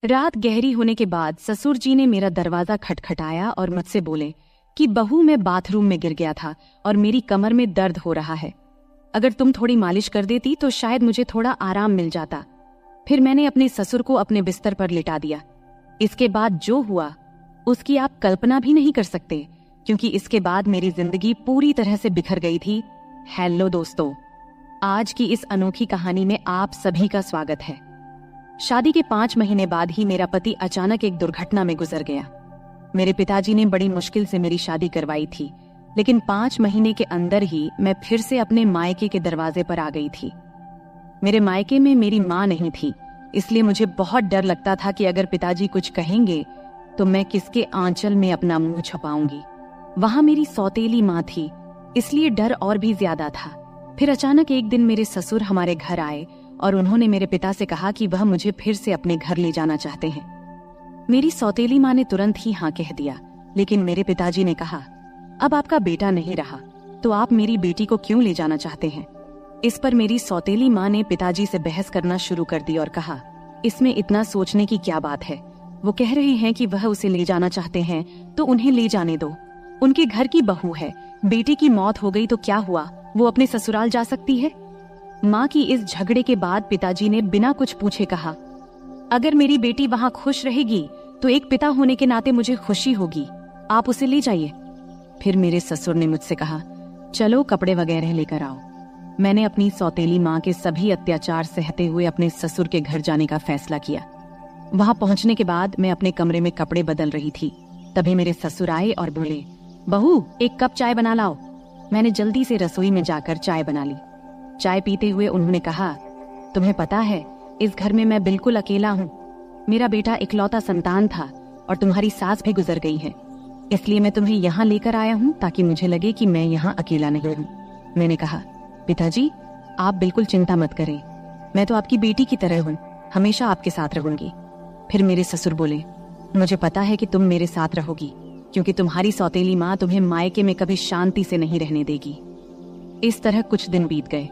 रात गहरी होने के बाद ससुर जी ने मेरा दरवाजा खटखटाया और मुझसे बोले कि बहू, मैं बाथरूम में गिर गया था और मेरी कमर में दर्द हो रहा है। अगर तुम थोड़ी मालिश कर देती तो शायद मुझे थोड़ा आराम मिल जाता। फिर मैंने अपने ससुर को अपने बिस्तर पर लिटा दिया। इसके बाद जो हुआ उसकी आप कल्पना भी नहीं कर सकते, क्योंकि इसके बाद मेरी जिंदगी पूरी तरह से बिखर गई थी। हेलो दोस्तों, आज की इस अनोखी कहानी में आप सभी का स्वागत है। शादी के 5 महीने बाद ही मेरा पति अचानक एक दुर्घटना में गुजर गया। मेरे पिताजी ने बड़ी मुश्किल से मेरी शादी करवाई थी, लेकिन 5 महीने के अंदर ही मैं फिर से अपने मायके के दरवाजे पर आ गई थी। मेरे मायके में मेरी माँ नहीं थी, इसलिए मुझे बहुत डर लगता था कि अगर पिताजी कुछ कहेंगे तो मैं किसके आंचल में अपना मुंह छुपाऊंगी। वहां मेरी सौतेली माँ थी, इसलिए डर और भी ज्यादा था। फिर अचानक एक दिन मेरे ससुर हमारे घर आए और उन्होंने मेरे पिता से कहा कि वह मुझे फिर से अपने घर ले जाना चाहते हैं। मेरी सौतेली माँ ने तुरंत ही हाँ कह दिया, लेकिन मेरे पिताजी ने कहा, अब आपका बेटा नहीं रहा तो आप मेरी बेटी को क्यों ले जाना चाहते हैं। इस पर मेरी सौतेली माँ ने पिताजी से बहस करना शुरू कर दी और कहा, इसमें इतना सोचने की क्या बात है। वो कह रहे हैं कि वह उसे ले जाना चाहते हैं तो उन्हें ले जाने दो। उनके घर की बहू है, बेटी की मौत हो गई तो क्या हुआ, वो अपने ससुराल जा सकती है। माँ की इस झगड़े के बाद पिताजी ने बिना कुछ पूछे कहा, अगर मेरी बेटी वहाँ खुश रहेगी तो एक पिता होने के नाते मुझे खुशी होगी, आप उसे ले जाइए। फिर मेरे ससुर ने मुझसे कहा, चलो कपड़े वगैरह लेकर आओ। मैंने अपनी सौतेली माँ के सभी अत्याचार सहते हुए अपने ससुर के घर जाने का फैसला किया। वहां पहुंचने के बाद मैं अपने कमरे में कपड़े बदल रही थी, तभी मेरे ससुर आए और बोले, बहू, एक कप चाय बना लाओ। मैंने जल्दी से रसोई में जाकर चाय बना ली। चाय पीते हुए उन्होंने कहा, तुम्हें पता है इस घर में मैं बिल्कुल अकेला हूँ। मेरा बेटा इकलौता संतान था और तुम्हारी सास भी गुजर गई है, इसलिए मैं तुम्हें यहाँ लेकर आया हूँ ताकि मुझे लगे कि मैं यहाँ अकेला नहीं हूँ। मैंने कहा, पिताजी आप बिल्कुल चिंता मत करें, मैं तो आपकी बेटी की तरह हूँ, हमेशा आपके साथ रहूंगी। फिर मेरे ससुर बोले, मुझे पता है कि तुम मेरे साथ रहोगी, क्योंकि तुम्हारी सौतेली माँ तुम्हें मायके में कभी शांति से नहीं रहने देगी। इस तरह कुछ दिन बीत गए।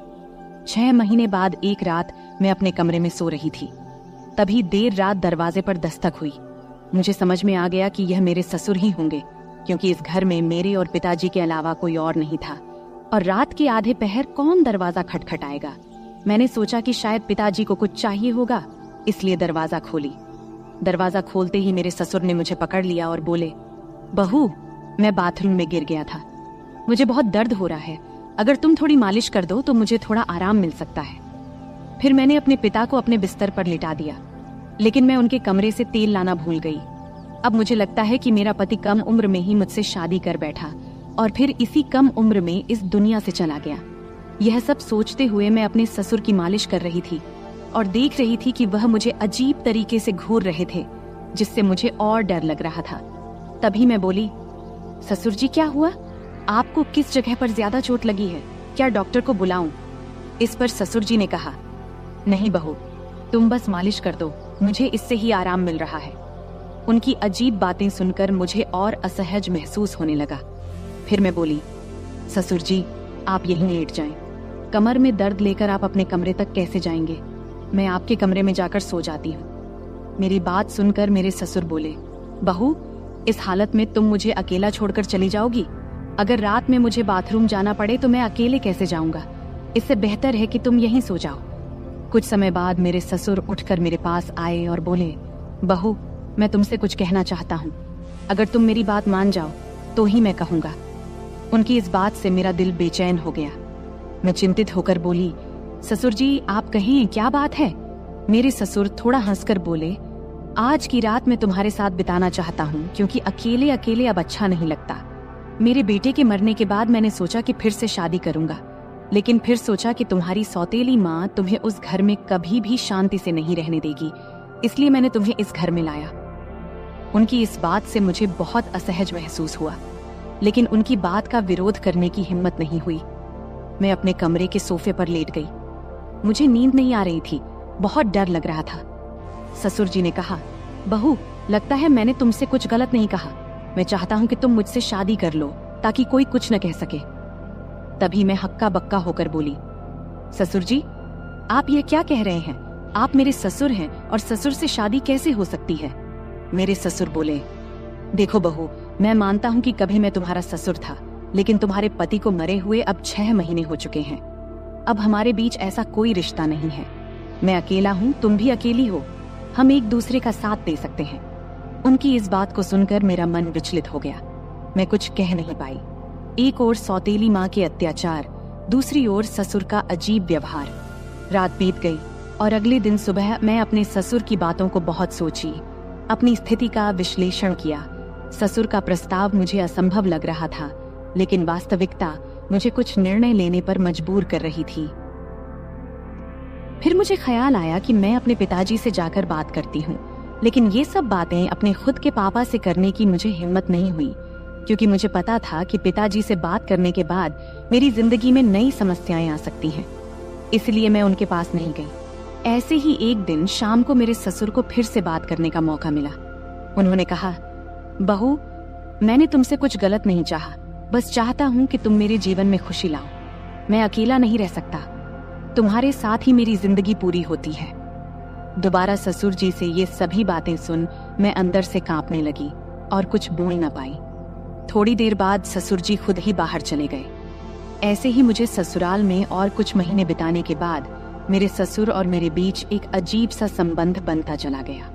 6 महीने बाद एक रात मैं अपने कमरे में सो रही थी, तभी देर रात दरवाजे पर दस्तक हुई। मुझे समझ में आ गया कि यह मेरे ससुर ही होंगे, क्योंकि इस घर में मेरे और पिताजी के अलावा कोई और नहीं था। और रात के आधे पहर कौन दरवाजा खटखटाएगा। मैंने सोचा कि शायद पिताजी को कुछ चाहिए होगा, इसलिए दरवाजा खोली। दरवाजा खोलते ही मेरे ससुर ने मुझे पकड़ लिया और बोले, बहू, मैं बाथरूम में गिर गया था, मुझे बहुत दर्द हो रहा है, अगर तुम थोड़ी मालिश कर दो तो मुझे थोड़ा आराम मिल सकता है। फिर मैंने अपने पिता को अपने बिस्तर पर लिटा दिया, लेकिन मैं उनके कमरे से तेल लाना भूल गई। अब मुझे लगता है कि मेरा पति कम उम्र में ही मुझसे शादी कर बैठा और फिर इसी कम उम्र में इस दुनिया से चला गया। यह सब सोचते हुए मैं अपने ससुर की मालिश कर रही थी और देख रही थी कि वह मुझे अजीब तरीके से घूर रहे थे, जिससे मुझे और डर लग रहा था। तभी मैं बोली, ससुर जी क्या हुआ, आपको किस जगह पर ज्यादा चोट लगी है, क्या डॉक्टर को बुलाऊं। इस पर ससुर जी ने कहा, नहीं बहू, तुम बस मालिश कर दो, मुझे इससे ही आराम मिल रहा है। उनकी अजीब बातें सुनकर मुझे और असहज महसूस होने लगा। फिर मैं बोली, ससुर जी आप यहीं लेट जाएं, कमर में दर्द लेकर आप अपने कमरे तक कैसे जाएंगे, मैं आपके कमरे में जाकर सो जाती हूँ। मेरी बात सुनकर मेरे ससुर बोले, बहू, इस हालत में तुम मुझे अकेला छोड़कर चली जाओगी, अगर रात में मुझे बाथरूम जाना पड़े तो मैं अकेले कैसे जाऊंगा, इससे बेहतर है कि तुम यहीं सो जाओ। कुछ समय बाद मेरे ससुर उठकर मेरे पास आए और बोले, बहू, मैं तुमसे कुछ कहना चाहता हूँ, अगर तुम मेरी बात मान जाओ तो ही मैं कहूँगा। उनकी इस बात से मेरा दिल बेचैन हो गया। मैं चिंतित होकर बोली, ससुर जी आप कहें, क्या बात है। मेरे ससुर थोड़ा हंसकर बोले, आज की रात मैं तुम्हारे साथ बिताना चाहता हूँ, क्योंकि अकेले अकेले अब अच्छा नहीं लगता। मेरे बेटे के मरने के बाद मैंने सोचा कि फिर से शादी करूंगा, लेकिन फिर सोचा कि तुम्हारी सौतेली माँ तुम्हें उस घर में कभी भी शांति से नहीं रहने देगी, इसलिए मैंने तुम्हें इस घर में लाया। उनकी इस बात से मुझे बहुत असहज महसूस हुआ, लेकिन उनकी बात का विरोध करने की हिम्मत नहीं हुई। मैं अपने कमरे के सोफे पर लेट गई। मुझे नींद नहीं आ रही थी, बहुत डर लग रहा था। ससुर जी ने कहा, बहू, लगता है मैंने तुमसे कुछ गलत नहीं कहा, मैं चाहता हूं कि तुम मुझसे शादी कर लो ताकि कोई कुछ न कह सके। तभी मैं हक्का बक्का होकर बोली, ससुर जी आप यह क्या कह रहे हैं, आप मेरे ससुर हैं और ससुर से शादी कैसे हो सकती है? मेरे ससुर बोले, देखो बहू, मैं मानता हूँ कि कभी मैं तुम्हारा ससुर था, लेकिन तुम्हारे पति को मरे हुए अब 6 महीने हो चुके हैं। अब हमारे बीच ऐसा कोई रिश्ता नहीं है। मैं अकेला हूँ, तुम भी अकेली हो। हम एक दूसरे का साथ दे सकते हैं। उनकी इस बात को सुनकर मेरा मन विचलित हो गया। मैं कुछ कह नहीं पाई। एक ओर सौतेली माँ के अत्याचार, दूसरी ओर ससुर का अजीब व्यवहार। रात बीत गई और अगले दिन सुबह मैं अपने ससुर की बातों को बहुत सोची, अपनी स्थिति का विश्लेषण किया। ससुर का प्रस्ताव मुझे असंभव लग रहा था, लेकिन वास्तविकता मुझे कुछ निर्णय लेने पर मजबूर कर रही थी। फिर मुझे ख्याल आया कि मैं अपने पिताजी से जाकर बात करती हूँ, लेकिन ये सब बातें अपने खुद के पापा से करने की मुझे हिम्मत नहीं हुई, क्योंकि मुझे पता था कि पिताजी से बात करने के बाद मेरी जिंदगी में नई समस्याएं आ सकती हैं। इसलिए मैं उनके पास नहीं गई। ऐसे ही एक दिन शाम को मेरे ससुर को फिर से बात करने का मौका मिला। उन्होंने कहा, बहू, मैंने तुमसे कुछ गलत नहीं चाहा, बस चाहता हूँ कि तुम मेरे जीवन में खुशी लाओ। मैं अकेला नहीं रह सकता, तुम्हारे साथ ही मेरी जिंदगी पूरी होती है। दोबारा ससुर जी से ये सभी बातें सुन मैं अंदर से कांपने लगी और कुछ बोल न पाई। थोड़ी देर बाद ससुर जी खुद ही बाहर चले गए। ऐसे ही मुझे ससुराल में और कुछ महीने बिताने के बाद मेरे ससुर और मेरे बीच एक अजीब सा संबंध बनता चला गया।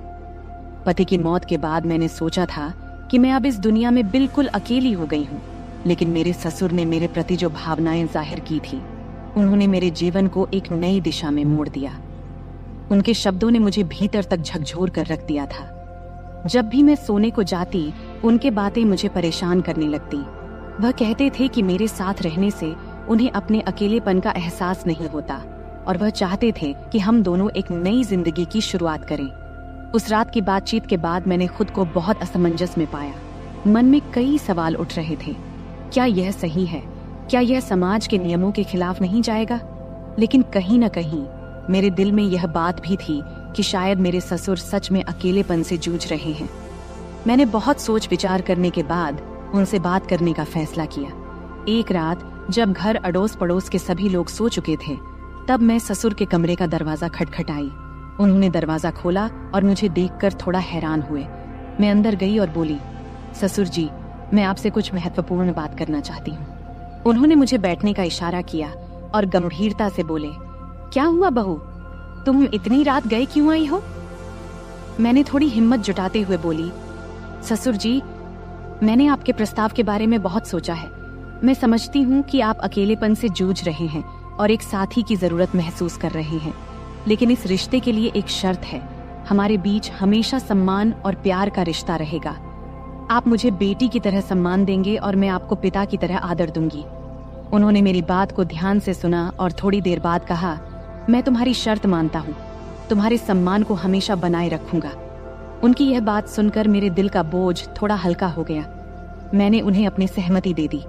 पति की मौत के बाद मैंने सोचा था कि मैं अब इस दुनिया में बिल्कुल अकेली हो गई हूँ, लेकिन मेरे ससुर ने मेरे प्रति जो भावनाएं जाहिर की थी, उन्होंने मेरे जीवन को एक नई दिशा में मोड़ दिया। उनके शब्दों ने मुझे भीतर तक झकझोर कर रख दिया था। जब भी मैं सोने को जाती, उनके बातें मुझे परेशान करने लगती। वह कहते थे कि मेरे साथ रहने से उन्हें अपने अकेलेपन का एहसास नहीं होता और वह चाहते थे कि हम दोनों एक नई जिंदगी की शुरुआत करें। उस रात की बातचीत के बाद मैंने खुद को बहुत असमंजस में पाया। मन में कई सवाल उठ रहे थे। क्या यह सही है? क्या यह समाज के नियमों के खिलाफ नहीं जाएगा? लेकिन कहीं न कहीं मेरे दिल में यह बात भी थी कि शायद मेरे ससुर सच में अकेलेपन से जूझ रहे हैं। मैंने बहुत सोच विचार करने के बाद उनसे बात करने का फैसला किया। एक रात जब घर अड़ोस पड़ोस के सभी लोग सो चुके थे, तब मैं ससुर के कमरे का दरवाजा खटखटाई। उन्होंने दरवाजा खोला और मुझे देखकर थोड़ा हैरान हुए। मैं अंदर गई और बोली, ससुर जी, मैं आपसे कुछ महत्वपूर्ण बात करना चाहती हूँ। उन्होंने मुझे बैठने का इशारा किया और गंभीरता से बोले, क्या हुआ बहू, तुम इतनी रात गए क्यों आई हो? मैंने थोड़ी हिम्मत जुटाते हुए बोली, ससुर जी, मैंने आपके प्रस्ताव के बारे में बहुत सोचा है। मैं समझती हूँ कि आप अकेलेपन से जूझ रहे हैं और एक साथी की जरूरत महसूस कर रहे हैं, लेकिन इस रिश्ते के लिए एक शर्त है। हमारे बीच हमेशा सम्मान और प्यार का रिश्ता रहेगा। आप मुझे बेटी की तरह सम्मान देंगे और मैं आपको पिता की तरह आदर दूंगी। उन्होंने मेरी बात को ध्यान से सुना और थोड़ी देर बाद कहा, मैं तुम्हारी शर्त मानता हूँ, तुम्हारे सम्मान को हमेशा बनाए रखूंगा। उनकी यह बात सुनकर मेरे दिल का बोझ थोड़ा हल्का हो गया। मैंने उन्हें अपनी सहमति दे दी।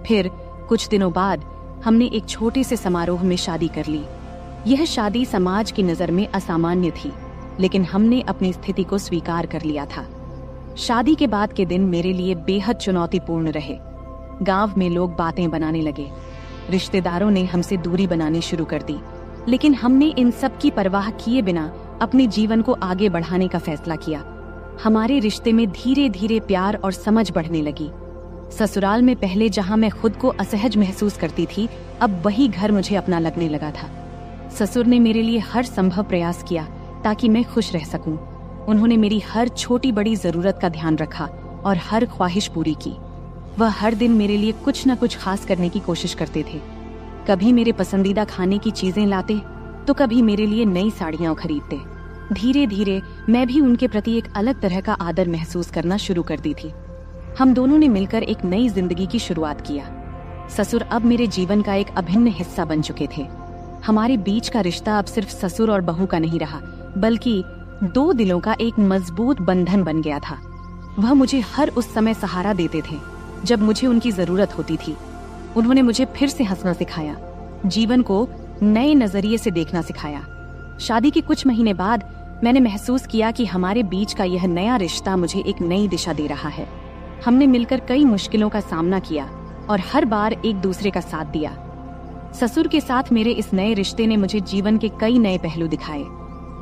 फिर कुछ दिनों बाद हमने एक छोटे से समारोह में शादी कर ली। यह शादी समाज की नजर में असामान्य थी, लेकिन हमने अपनी स्थिति को स्वीकार कर लिया था। शादी के बाद के दिन मेरे लिए बेहद चुनौतीपूर्ण रहे। गांव में लोग बातें बनाने लगे, रिश्तेदारों ने हमसे दूरी बनानी शुरू कर दी, लेकिन हमने इन सब की परवाह किए बिना अपने जीवन को आगे बढ़ाने का फैसला किया। हमारे रिश्ते में धीरे धीरे प्यार और समझ बढ़ने लगी। ससुराल में पहले जहां मैं खुद को असहज महसूस करती थी, अब वही घर मुझे अपना लगने लगा था। ससुर ने मेरे लिए हर संभव प्रयास किया ताकि मैं खुश रह सकूं। उन्होंने मेरी हर छोटी बड़ी जरूरत का ध्यान रखा और हर ख्वाहिश पूरी की। वह हर दिन मेरे लिए कुछ न कुछ खास करने की कोशिश करते थे। कभी मेरे पसंदीदा खाने की चीजें लाते, तो कभी मेरे लिए नई साड़ियां खरीदते। धीरे धीरे मैं भी उनके प्रति एक अलग तरह का आदर महसूस करना शुरू कर दी थी। हम दोनों ने मिलकर एक नई जिंदगी की शुरुआत किया। ससुर अब मेरे जीवन का एक अभिन्न हिस्सा बन चुके थे। हमारे बीच का रिश्ता अब सिर्फ ससुर और बहू का नहीं रहा, बल्कि दो दिलों का एक मजबूत बंधन बन गया था। वह मुझे हर उस समय सहारा देते थे जब मुझे उनकी जरूरत होती थी। उन्होंने मुझे फिर से हंसना सिखाया, जीवन को नए नजरिए से देखना सिखाया। शादी के कुछ महीने बाद मैंने महसूस किया कि हमारे बीच का यह नया रिश्ता मुझे एक नई दिशा दे रहा है। हमने मिलकर कई मुश्किलों का सामना किया और हर बार एक दूसरे का साथ दिया। ससुर के साथ मेरे इस नए रिश्ते ने मुझे जीवन के कई नए पहलू दिखाए।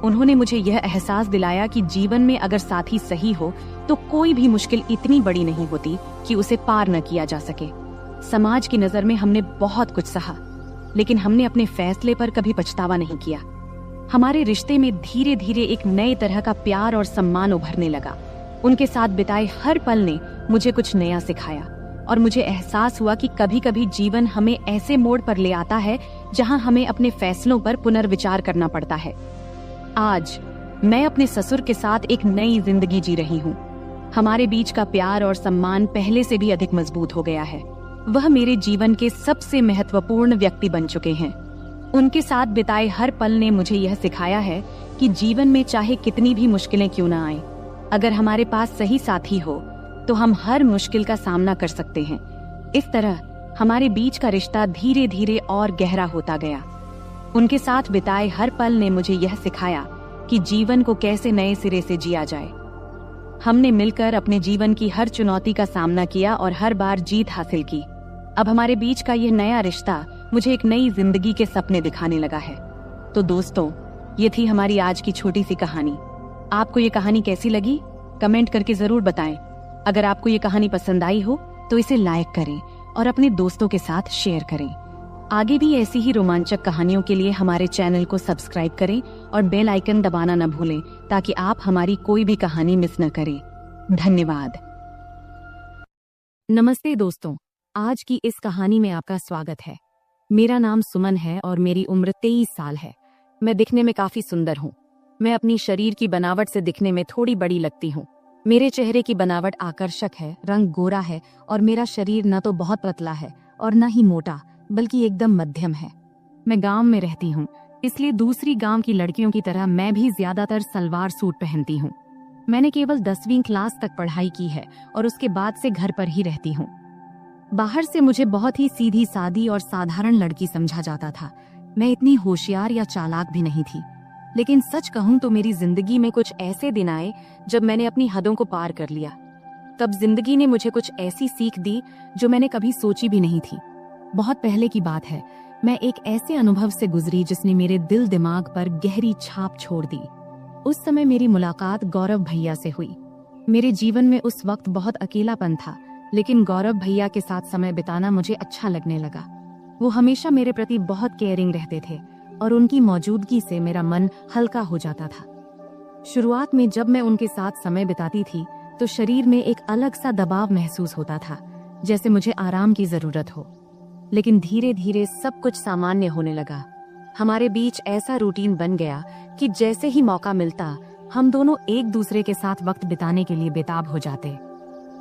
उन्होंने मुझे यह एहसास दिलाया कि जीवन में अगर साथी सही हो तो कोई भी मुश्किल इतनी बड़ी नहीं होती कि उसे पार न किया जा सके। समाज की नजर में हमने बहुत कुछ सहा, लेकिन हमने अपने फैसले पर कभी पछतावा नहीं किया। हमारे रिश्ते में धीरे धीरे एक नए तरह का प्यार और सम्मान उभरने लगा। उनके साथ बिताए हर पल ने मुझे कुछ नया सिखाया और मुझे एहसास हुआ कि कभी कभी जीवन हमें ऐसे मोड़ पर ले आता है जहां हमें अपने फैसलों पर पुनर्विचार करना पड़ता है। आज मैं अपने ससुर के साथ एक नई जिंदगी जी रही हूँ। हमारे बीच का प्यार और सम्मान पहले से भी अधिक मजबूत हो गया है। वह मेरे जीवन के सबसे महत्वपूर्ण व्यक्ति बन चुके हैं। उनके साथ बिताए हर पल ने मुझे यह सिखाया है कि जीवन में चाहे कितनी भी मुश्किलें क्यों ना आए, अगर हमारे पास सही साथी हो तो हम हर मुश्किल का सामना कर सकते हैं। इस तरह हमारे बीच का रिश्ता धीरे धीरे और गहरा होता गया। उनके साथ बिताए हर पल ने मुझे यह सिखाया कि जीवन को कैसे नए सिरे से जिया जाए। हमने मिलकर अपने जीवन की हर चुनौती का सामना किया और हर बार जीत हासिल की। अब हमारे बीच का यह नया रिश्ता मुझे एक नई जिंदगी के सपने दिखाने लगा है। तो दोस्तों, ये थी हमारी आज की छोटी सी कहानी। आपको ये कहानी कैसी लगी? कमेंट करके जरूर बताएं। अगर आपको ये कहानी पसंद आई हो तो इसे लाइक करें और अपने दोस्तों के साथ शेयर करें। आगे भी ऐसी ही रोमांचक कहानियों के लिए हमारे चैनल को सब्सक्राइब करें और बेल आइकन दबाना न भूलें ताकि आप हमारी कोई भी कहानी मिस न करें। धन्यवाद। नमस्ते दोस्तों, आज की इस कहानी में आपका स्वागत है। मेरा नाम सुमन है और मेरी उम्र 23 साल है। मैं दिखने में काफी सुंदर हूँ। मैं अपनी शरीर की बनावट से दिखने में थोड़ी बड़ी लगती हूँ। मेरे चेहरे की बनावट आकर्षक है, रंग गोरा है और मेरा शरीर न तो बहुत पतला है और न ही मोटा, बल्कि एकदम मध्यम है। मैं गांव में रहती हूँ, इसलिए दूसरी गांव की लड़कियों की तरह मैं भी ज्यादातर सलवार सूट पहनती हूँ। मैंने केवल 10वीं क्लास तक पढ़ाई की है और उसके बाद से घर पर ही रहती हूँ। बाहर से मुझे बहुत ही सीधी सादी और साधारण लड़की समझा जाता था। मैं इतनी होशियार या चालाक भी नहीं थी। लेकिन सच कहूं तो मेरी जिंदगी में कुछ ऐसे दिन आए जब मैंने अपनी हदों को पार कर लिया। तब जिंदगी ने मुझे कुछ ऐसी सीख दी जो मैंने कभी सोची भी नहीं थी। बहुत पहले की बात है, मैं एक ऐसे अनुभव से गुजरी जिसने मेरे दिल दिमाग पर गहरी छाप छोड़ दी। उस समय मेरी मुलाकात गौरव भैया से हुई। मेरे जीवन में उस वक्त बहुत अकेलापन था, लेकिन गौरव भैया के साथ समय बिताना मुझे अच्छा लगने लगा। वो हमेशा मेरे प्रति बहुत केयरिंग रहते थे और उनकी मौजूदगी से मेरा मन हल्का हो जाता था। शुरुआत में जब मैं उनके साथ समय बिताती थी तो शरीर में एक अलग सा दबाव महसूस होता था, जैसे मुझे आराम की जरूरत हो। लेकिन धीरे धीरे सब कुछ सामान्य होने लगा। हमारे बीच ऐसा रूटीन बन गया कि जैसे ही मौका मिलता हम दोनों एक दूसरे के साथ वक्त बिताने के लिए बेताब हो जाते।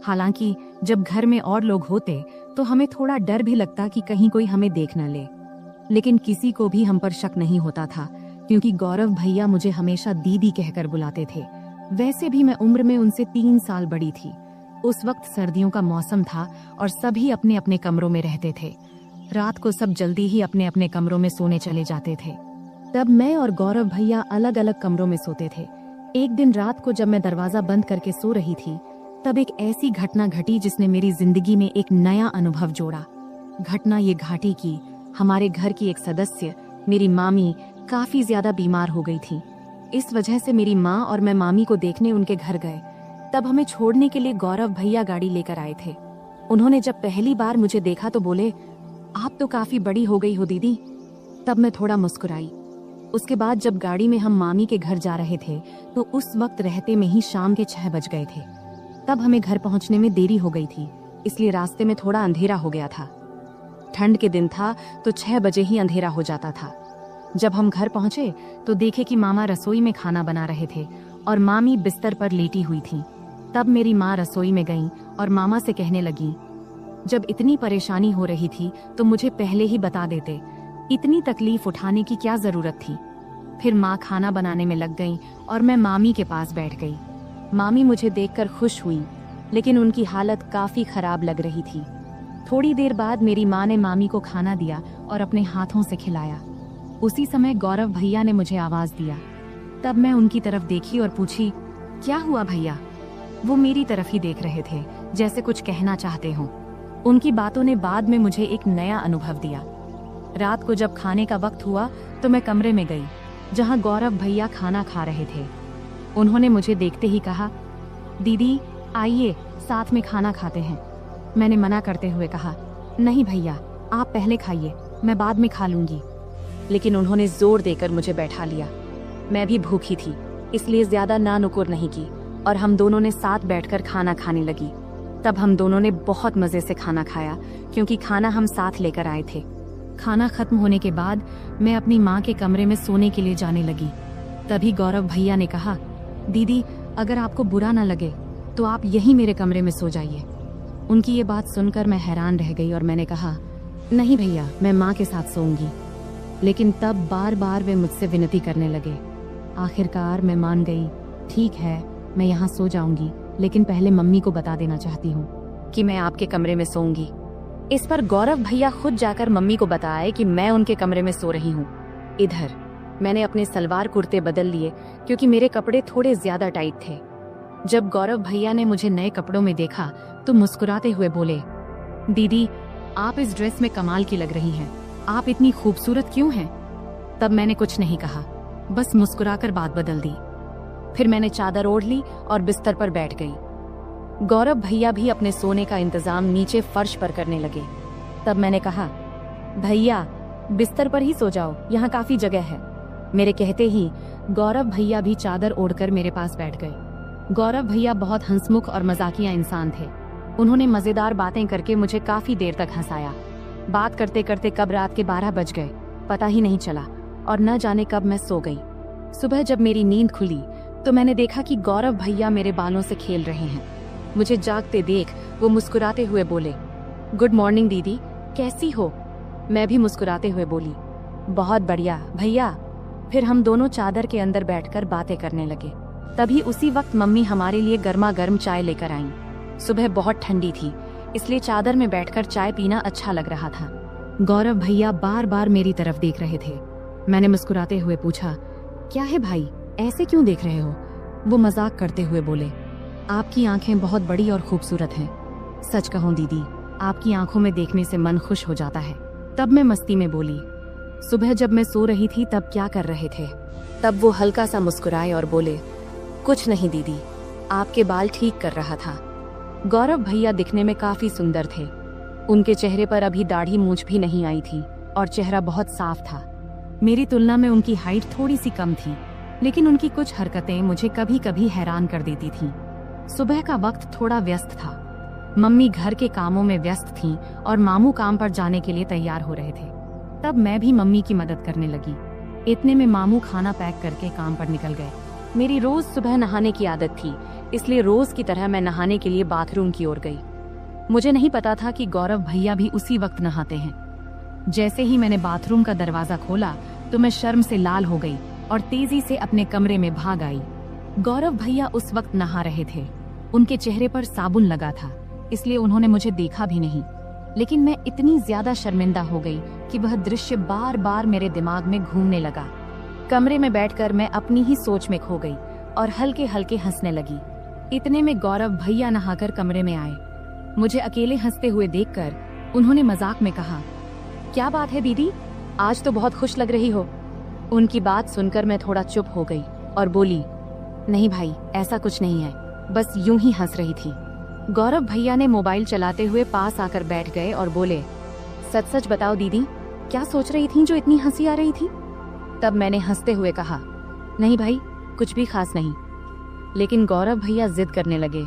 हालांकि जब घर में और लोग होते तो हमें थोड़ा डर भी लगता कि कहीं कोई हमें देख न ले, लेकिन किसी को भी हम पर शक नहीं होता था क्योंकि गौरव भैया मुझे हमेशा दीदी कहकर बुलाते थे। वैसे भी मैं उम्र में उनसे 3 साल बड़ी थी। उस वक्त सर्दियों का मौसम था और सभी अपने अपने कमरों में रहते थे। रात को सब जल्दी ही अपने अपने कमरों में सोने चले जाते थे। तब मैं और गौरव भैया अलग अलग कमरों में सोते थे। एक दिन रात को जब मैं दरवाजा बंद करके सो रही थी तब एक ऐसी घटना घटी जिसने मेरी जिंदगी में एक नया अनुभव जोड़ा। घटना ये घाटी की, हमारे घर की एक सदस्य, मेरी मामी, काफी ज्यादा बीमार हो गई थी। इस वजह से मेरी माँ और मैं मामी को देखने उनके घर गए। तब हमें छोड़ने के लिए गौरव भैया गाड़ी लेकर आए थे। उन्होंने जब पहली बार मुझे देखा तो बोले, आप तो काफी बड़ी हो गई हो दीदी। तब मैं थोड़ा मुस्कुराई। उसके बाद जब गाड़ी में हम मामी के घर जा रहे थे तो उस वक्त रहते में ही शाम के 6 बज गए थे। तब हमें घर पहुंचने में देरी हो गई थी, इसलिए रास्ते में थोड़ा अंधेरा हो गया था। ठंड के दिन था तो 6 बजे ही अंधेरा हो जाता था। जब हम घर पहुंचे तो देखे कि मामा रसोई में खाना बना रहे थे और मामी बिस्तर पर लेटी हुई थी। तब मेरी माँ रसोई में गई और मामा से कहने लगी, जब इतनी परेशानी हो रही थी तो मुझे पहले ही बता देते, इतनी तकलीफ उठाने की क्या जरूरत थी। फिर माँ खाना बनाने में लग गई और मैं मामी के पास बैठ गई। मामी मुझे देखकर खुश हुई, लेकिन उनकी हालत काफी खराब लग रही थी। थोड़ी देर बाद मेरी माँ ने मामी को खाना दिया और अपने हाथों से खिलाया। उसी समय गौरव भैया ने मुझे आवाज दिया। तब मैं उनकी तरफ देखी और पूछी, क्या हुआ भैया? वो मेरी तरफ ही देख रहे थे, जैसे कुछ कहना चाहते हों। उनकी बातों ने बाद में मुझे एक नया अनुभव दिया। रात को जब खाने का वक्त हुआ तो मैं कमरे में गई। जहां गौरव भैया खाना खा रहे थे। उन्होंने मुझे देखते ही कहा, दीदी आइए साथ में खाना खाते हैं। मैंने मना करते हुए कहा, नहीं भैया आप पहले खाइए, मैं बाद में खा लूंगी। लेकिन उन्होंने जोर देकर मुझे बैठा लिया। मैं भी भूखी थी, इसलिए ज्यादा ना नुकुर नहीं की और हम दोनों ने साथ बैठकर खाना खाने लगी। तब हम दोनों ने बहुत मजे से खाना खाया, क्योंकि खाना हम साथ लेकर आए थे। खाना खत्म होने के बाद मैं अपनी माँ के कमरे में सोने के लिए जाने लगी। तभी गौरव भैया ने कहा, दीदी अगर आपको बुरा ना लगे तो आप यहीं मेरे कमरे में सो जाइए। उनकी ये बात सुनकर मैं हैरान रह गई और मैंने कहा, नहीं भैया मैं माँ के साथ सोऊंगी। लेकिन तब बार बार वे मुझसे विनती करने लगे। आखिरकार मैं मान गई। ठीक है मैं यहाँ सो जाऊंगी, लेकिन पहले मम्मी को बता देना चाहती हूँ कि मैं आपके कमरे में सोऊंगी। इस पर गौरव भैया खुद जाकर मम्मी को बताए कि मैं उनके कमरे में सो रही हूँ। इधर मैंने अपने सलवार कुर्ते बदल लिए, क्योंकि मेरे कपड़े थोड़े ज्यादा टाइट थे। जब गौरव भैया ने मुझे नए कपड़ों में देखा तो मुस्कुराते हुए बोले, दीदी आप इस ड्रेस में कमाल की लग रही हैं, आप इतनी खूबसूरत क्यों हैं? तब मैंने कुछ नहीं कहा, बस मुस्कुराकर बात बदल दी। फिर मैंने चादर ओढ़ ली और बिस्तर पर बैठ गई। गौरव भैया भी अपने सोने का इंतजाम नीचे फर्श पर करने लगे। तब मैंने कहा, भैया बिस्तर पर ही सो जाओ, यहाँ काफी जगह है। मेरे कहते ही गौरव भैया भी चादर ओढ़कर मेरे पास बैठ गए। गौरव भैया बहुत हंसमुख और मजाकिया इंसान थे। उन्होंने मजेदार बातें करके मुझे काफी देर तक हंसाया। बात करते करते कब रात के 12 बज गए पता ही नहीं चला और न जाने कब मैं सो गई। सुबह जब मेरी नींद खुली तो मैंने देखा कि गौरव भैया मेरे बालों से खेल रहे हैं। मुझे जागते देख वो मुस्कुराते हुए बोले, गुड मॉर्निंग दीदी, कैसी हो? मैं भी मुस्कुराते हुए बोली, बहुत बढ़िया भैया। फिर हम दोनों चादर के अंदर बैठकर बातें करने लगे। तभी उसी वक्त मम्मी हमारे लिए गर्मा गर्म चाय लेकर आईं। सुबह बहुत ठंडी थी, इसलिए चादर में बैठकर चाय पीना अच्छा लग रहा था। गौरव भैया बार बार मेरी तरफ देख रहे थे। मैंने मुस्कुराते हुए पूछा, क्या है भाई, ऐसे क्यों देख रहे हो? वो मजाक करते हुए बोले, आपकी आंखें बहुत बड़ी और खूबसूरत हैं। सच कहूं दीदी, आपकी आंखों में देखने से मन खुश हो जाता है। तब मैं मस्ती में बोली, सुबह जब मैं सो रही थी तब क्या कर रहे थे? तब वो हल्का सा मुस्कुराए और बोले, कुछ नहीं दीदी, आपके बाल ठीक कर रहा था। गौरव भैया दिखने में काफी सुंदर थे। उनके चेहरे पर अभी दाढ़ी मूंछ भी नहीं आई थी और चेहरा बहुत साफ था। मेरी तुलना में उनकी हाइट थोड़ी सी कम थी, लेकिन उनकी कुछ हरकतें मुझे कभी कभी हैरान कर देती थीं। सुबह का वक्त थोड़ा व्यस्त था। मम्मी घर के कामों में व्यस्त थीं और मामू काम पर जाने के लिए तैयार हो रहे थे। तब मैं भी मम्मी की मदद करने लगी। इतने में मामू खाना पैक करके काम पर निकल गए। मेरी रोज सुबह नहाने की आदत थी, इसलिए रोज की तरह मैं नहाने के लिए बाथरूम की ओर गई। मुझे नहीं पता था कि गौरव भैया भी उसी वक्त नहाते हैं। जैसे ही मैंने बाथरूम का दरवाजा खोला तो मैं शर्म से लाल हो गई और तेजी से अपने कमरे में भाग आई। गौरव भैया उस वक्त नहा रहे थे। उनके चेहरे पर साबुन लगा था, इसलिए उन्होंने मुझे देखा भी नहीं। लेकिन मैं इतनी ज्यादा शर्मिंदा हो गई कि वह दृश्य बार बार मेरे दिमाग में घूमने लगा। कमरे में बैठकर मैं अपनी ही सोच में खो गई और हल्के हल्के हंसने लगी। इतने में गौरव भैया नहाकर कमरे में आए। मुझे अकेले हंसते हुए देखकर उन्होंने मजाक में कहा, क्या बात है दीदी, आज तो बहुत खुश लग रही हो। उनकी बात सुनकर मैं थोड़ा चुप हो गई और बोली, नहीं भाई, ऐसा कुछ नहीं है, बस यूं ही हंस रही थी। गौरव भैया ने मोबाइल चलाते हुए पास आकर बैठ गए और बोले, सच सच बताओ दीदी, क्या सोच रही थी जो इतनी हंसी आ रही थी? तब मैंने हंसते हुए कहा, नहीं भाई, कुछ भी खास नहीं। लेकिन गौरव भैया जिद करने लगे,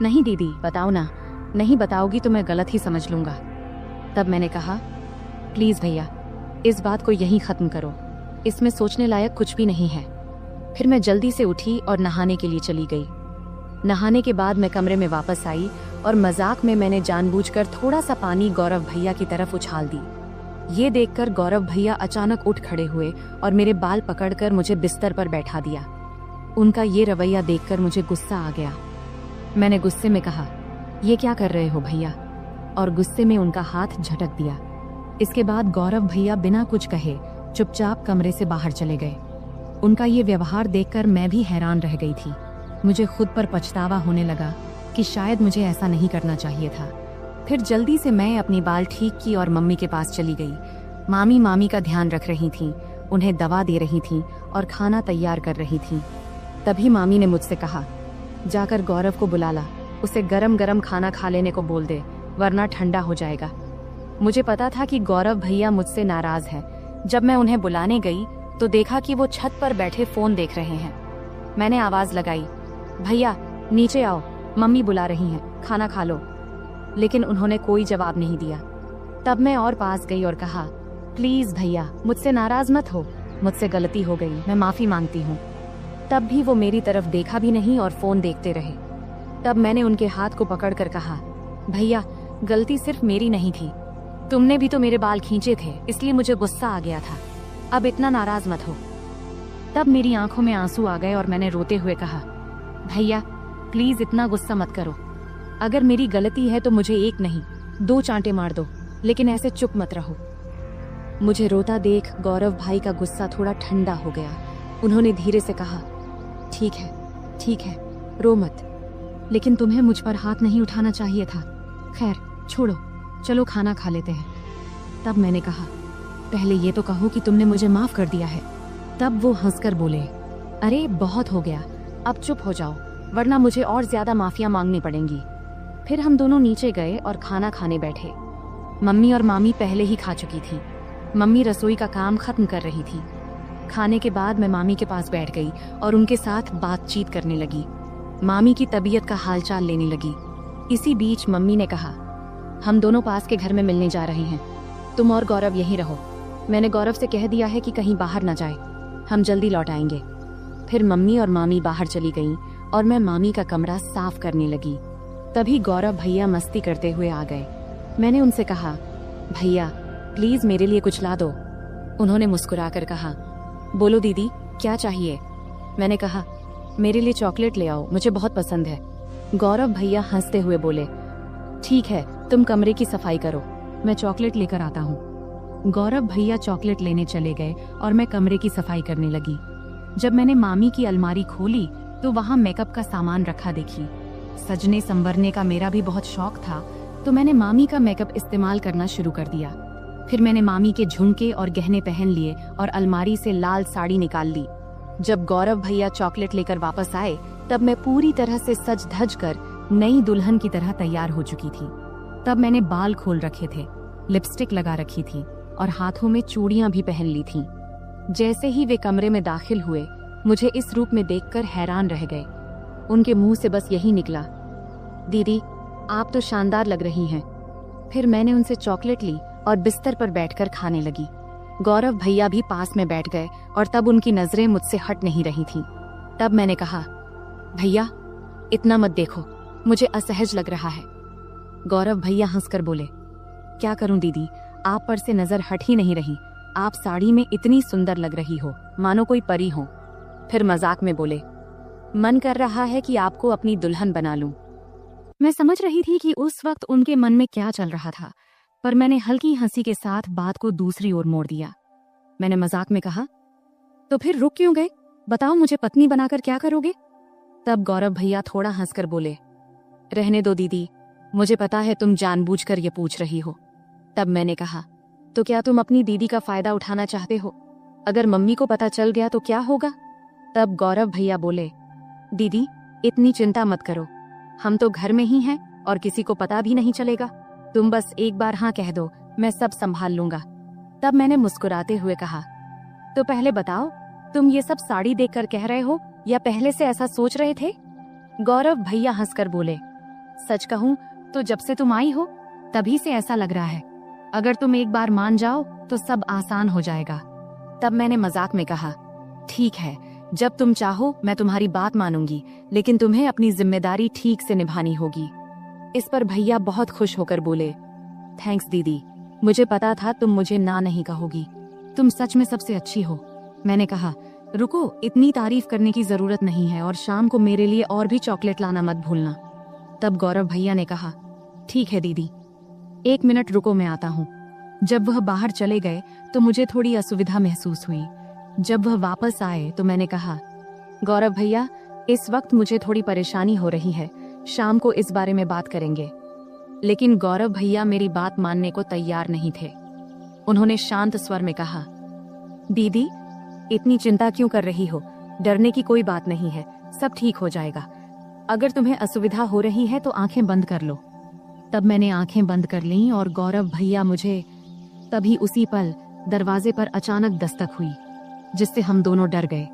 नहीं दीदी बताओ ना, नहीं बताओगी तो मैं गलत ही समझ लूंगा। तब मैंने कहा, प्लीज भैया, इस बात को यहीं खत्म करो, इसमें सोचने लायक कुछ भी नहीं है। फिर मैं जल्दी से उठी और नहाने के लिए चली गई। नहाने के बाद मैं कमरे में वापस आई और मजाक में मैंने जानबूझकर थोड़ा सा पानी गौरव भैया की तरफ उछाल दी। ये देखकर गौरव भैया अचानक उठ खड़े हुए और मेरे बाल पकड़कर मुझे बिस्तर पर बैठा दिया। उनका ये रवैया देखकर मुझे गुस्सा आ गया। मैंने गुस्से में कहा, ये क्या कर रहे हो भैया? और गुस्से में उनका हाथ झटक दिया। इसके बाद गौरव भैया बिना कुछ कहे चुपचाप कमरे से बाहर चले गए। उनका ये व्यवहार देखकर मैं भी हैरान रह गई थी। मुझे खुद पर पछतावा होने लगा कि शायद मुझे ऐसा नहीं करना चाहिए था। फिर जल्दी से मैं अपनी बाल ठीक की और मम्मी के पास चली गई। मामी का ध्यान रख रही थीं उन्हें दवा दे रही थीं और खाना तैयार कर रही थीं। तभी मामी ने मुझसे कहा, जाकर गौरव को बुला ला, उसे गरम गरम खाना खा लेने को बोल दे, वरना ठंडा हो जाएगा। मुझे पता था कि गौरव भैया मुझसे नाराज है। जब मैं उन्हें बुलाने गई तो देखा कि वो छत पर बैठे फोन देख रहे हैं। मैंने आवाज लगाई, भैया नीचे आओ, मम्मी बुला रही हैं, खाना खा लो। लेकिन उन्होंने कोई जवाब नहीं दिया। तब मैं और पास गई और कहा, प्लीज भैया मुझसे नाराज मत हो, मुझसे गलती हो गई, मैं माफी मांगती हूँ। तब भी वो मेरी तरफ देखा भी नहीं और फोन देखते रहे। तब मैंने उनके हाथ को पकड़कर कहा, भैया गलती सिर्फ मेरी नहीं थी, तुमने भी तो मेरे बाल खींचे थे, इसलिए मुझे गुस्सा आ गया था, अब इतना नाराज मत हो। तब मेरी आंखों में आंसू आ गए और मैंने रोते हुए कहा, भैया प्लीज इतना गुस्सा मत करो, अगर मेरी गलती है तो मुझे एक नहीं 2 चांटे मार दो, लेकिन ऐसे चुप मत रहो। मुझे रोता देख गौरव भाई का गुस्सा थोड़ा ठंडा हो गया। उन्होंने धीरे से कहा, ठीक है, रो मत, लेकिन तुम्हें मुझ पर हाथ नहीं उठाना चाहिए था। खैर छोड़ो, चलो खाना खा लेते हैं। तब मैंने कहा, पहले ये तो कहो कि तुमने मुझे माफ कर दिया है। तब वो हंसकर बोले, अरे बहुत हो गया, अब चुप हो जाओ, वरना मुझे और ज्यादा माफिया मांगनी पड़ेंगी। फिर हम दोनों नीचे गए और खाना खाने बैठे। मम्मी और मामी पहले ही खा चुकी थी। मम्मी रसोई का काम खत्म कर रही थी। खाने के बाद मैं मामी के पास बैठ गई और उनके साथ बातचीत करने लगी। मामी की तबीयत का हालचाल लेने लगी। इसी बीच मम्मी ने कहा, हम दोनों पास के घर में मिलने जा रहे हैं, तुम और गौरव यहीं रहो। मैंने गौरव से कह दिया है कि कहीं बाहर न जाए, हम जल्दी लौट आएंगे। फिर मम्मी और मामी बाहर चली गईं और मैं मामी का कमरा साफ करने लगी। तभी गौरव भैया मस्ती करते हुए आ गए। मैंने उनसे कहा, भैया प्लीज मेरे लिए कुछ ला दो। उन्होंने मुस्कुराकर कहा, बोलो दीदी क्या चाहिए। मैंने कहा, मेरे लिए चॉकलेट ले आओ, मुझे बहुत पसंद है। गौरव भैया हंसते हुए बोले, ठीक है, तुम कमरे की सफाई करो, मैं चॉकलेट लेकर आता हूँ। गौरव भैया चॉकलेट लेने चले गए और मैं कमरे की सफाई करने लगी। जब मैंने मामी की अलमारी खोली तो वहाँ मेकअप का सामान रखा देखी। सजने संवरने का मेरा भी बहुत शौक था, तो मैंने मामी का मेकअप इस्तेमाल करना शुरू कर दिया। फिर मैंने मामी के झुमके और गहने पहन लिए और अलमारी से लाल साड़ी निकाल ली। जब गौरव भैया चॉकलेट लेकर वापस आए तब मैं पूरी तरह से सज धज कर नई दुल्हन की तरह तैयार हो चुकी थी। तब मैंने बाल खोल रखे थे, लिपस्टिक लगा रखी थी और हाथों में चूड़ियां भी पहन ली थीं। जैसे ही वे कमरे में दाखिल हुए, मुझे इस रूप में देखकर हैरान रह गए। उनके मुंह से बस यही निकला, दीदी आप तो शानदार लग रही हैं। फिर मैंने उनसे चॉकलेट ली और बिस्तर पर बैठकर खाने लगी। गौरव भैया भी पास में बैठ गए और तब उनकी नजरें मुझसे हट नहीं रही थीं। तब मैंने कहा, भैया इतना मत देखो, मुझे असहज लग रहा है। गौरव भैया हंसकर बोले, क्या करूं दीदी, आप पर से नजर हट ही नहीं रही, आप साड़ी में इतनी सुंदर लग रही हो, मानो कोई परी हो। फिर मजाक में बोले, मन कर रहा है कि आपको अपनी दुल्हन बना लूं। मैं समझ रही थी कि उस वक्त उनके मन में क्या चल रहा था, पर मैंने हल्की हंसी के साथ बात को दूसरी ओर मोड़ दिया। मैंने मजाक में कहा, तो फिर रुक क्यों गए, बताओ मुझे पत्नी बनाकर क्या करोगे। तब गौरव भैया थोड़ा हंसकर बोले, रहने दो दीदी, मुझे पता है तुम जानबूझकर ये पूछ रही हो। तब मैंने कहा, तो क्या तुम अपनी दीदी का फायदा उठाना चाहते हो, अगर मम्मी को पता चल गया तो क्या होगा। तब गौरव भैया बोले, दीदी इतनी चिंता मत करो, हम तो घर में ही हैं और किसी को पता भी नहीं चलेगा, तुम बस एक बार हाँ कह दो, मैं सब संभाल लूंगा। तब मैंने मुस्कुराते हुए कहा, तो पहले बताओ तुम ये सब साड़ी देखकर कह रहे हो या पहले से ऐसा सोच रहे थे। गौरव भैया हंसकर बोले, सच कहूं तो जब से तुम आई हो तभी से ऐसा लग रहा है, अगर तुम एक बार मान जाओ तो सब आसान हो जाएगा। तब मैंने मजाक में कहा, ठीक है, जब तुम चाहो मैं तुम्हारी बात मानूंगी, लेकिन तुम्हें अपनी जिम्मेदारी ठीक से निभानी होगी। इस पर भैया बहुत खुश होकर बोले, थैंक्स दीदी, मुझे पता था तुम मुझे ना नहीं कहोगी, तुम सच में सबसे अच्छी हो। मैंने कहा, रुको, इतनी तारीफ करने की जरूरत नहीं है और शाम को मेरे लिए और भी चॉकलेट लाना मत भूलना। तब गौरव भैया ने कहा, ठीक है दीदी, 1 मिनट रुको, मैं आता हूँ। जब वह बाहर चले गए तो मुझे थोड़ी असुविधा महसूस हुई। जब वह वापस आए तो मैंने कहा, गौरव भैया इस वक्त मुझे थोड़ी परेशानी हो रही है, शाम को इस बारे में बात करेंगे। लेकिन गौरव भैया मेरी बात मानने को तैयार नहीं थे। उन्होंने शांत स्वर में कहा, दीदी, इतनी चिंता क्यों कर रही हो? डरने की कोई बात नहीं है, सब ठीक हो जाएगा। अगर तुम्हें असुविधा हो रही है तो आंखें बंद कर लो। तब मैंने आंखें बंद कर लीं और गौरव भैया मुझे तभी उसी पल दरवाजे पर अचानक दस्तक हुई, जिससे हम दोनों डर गए।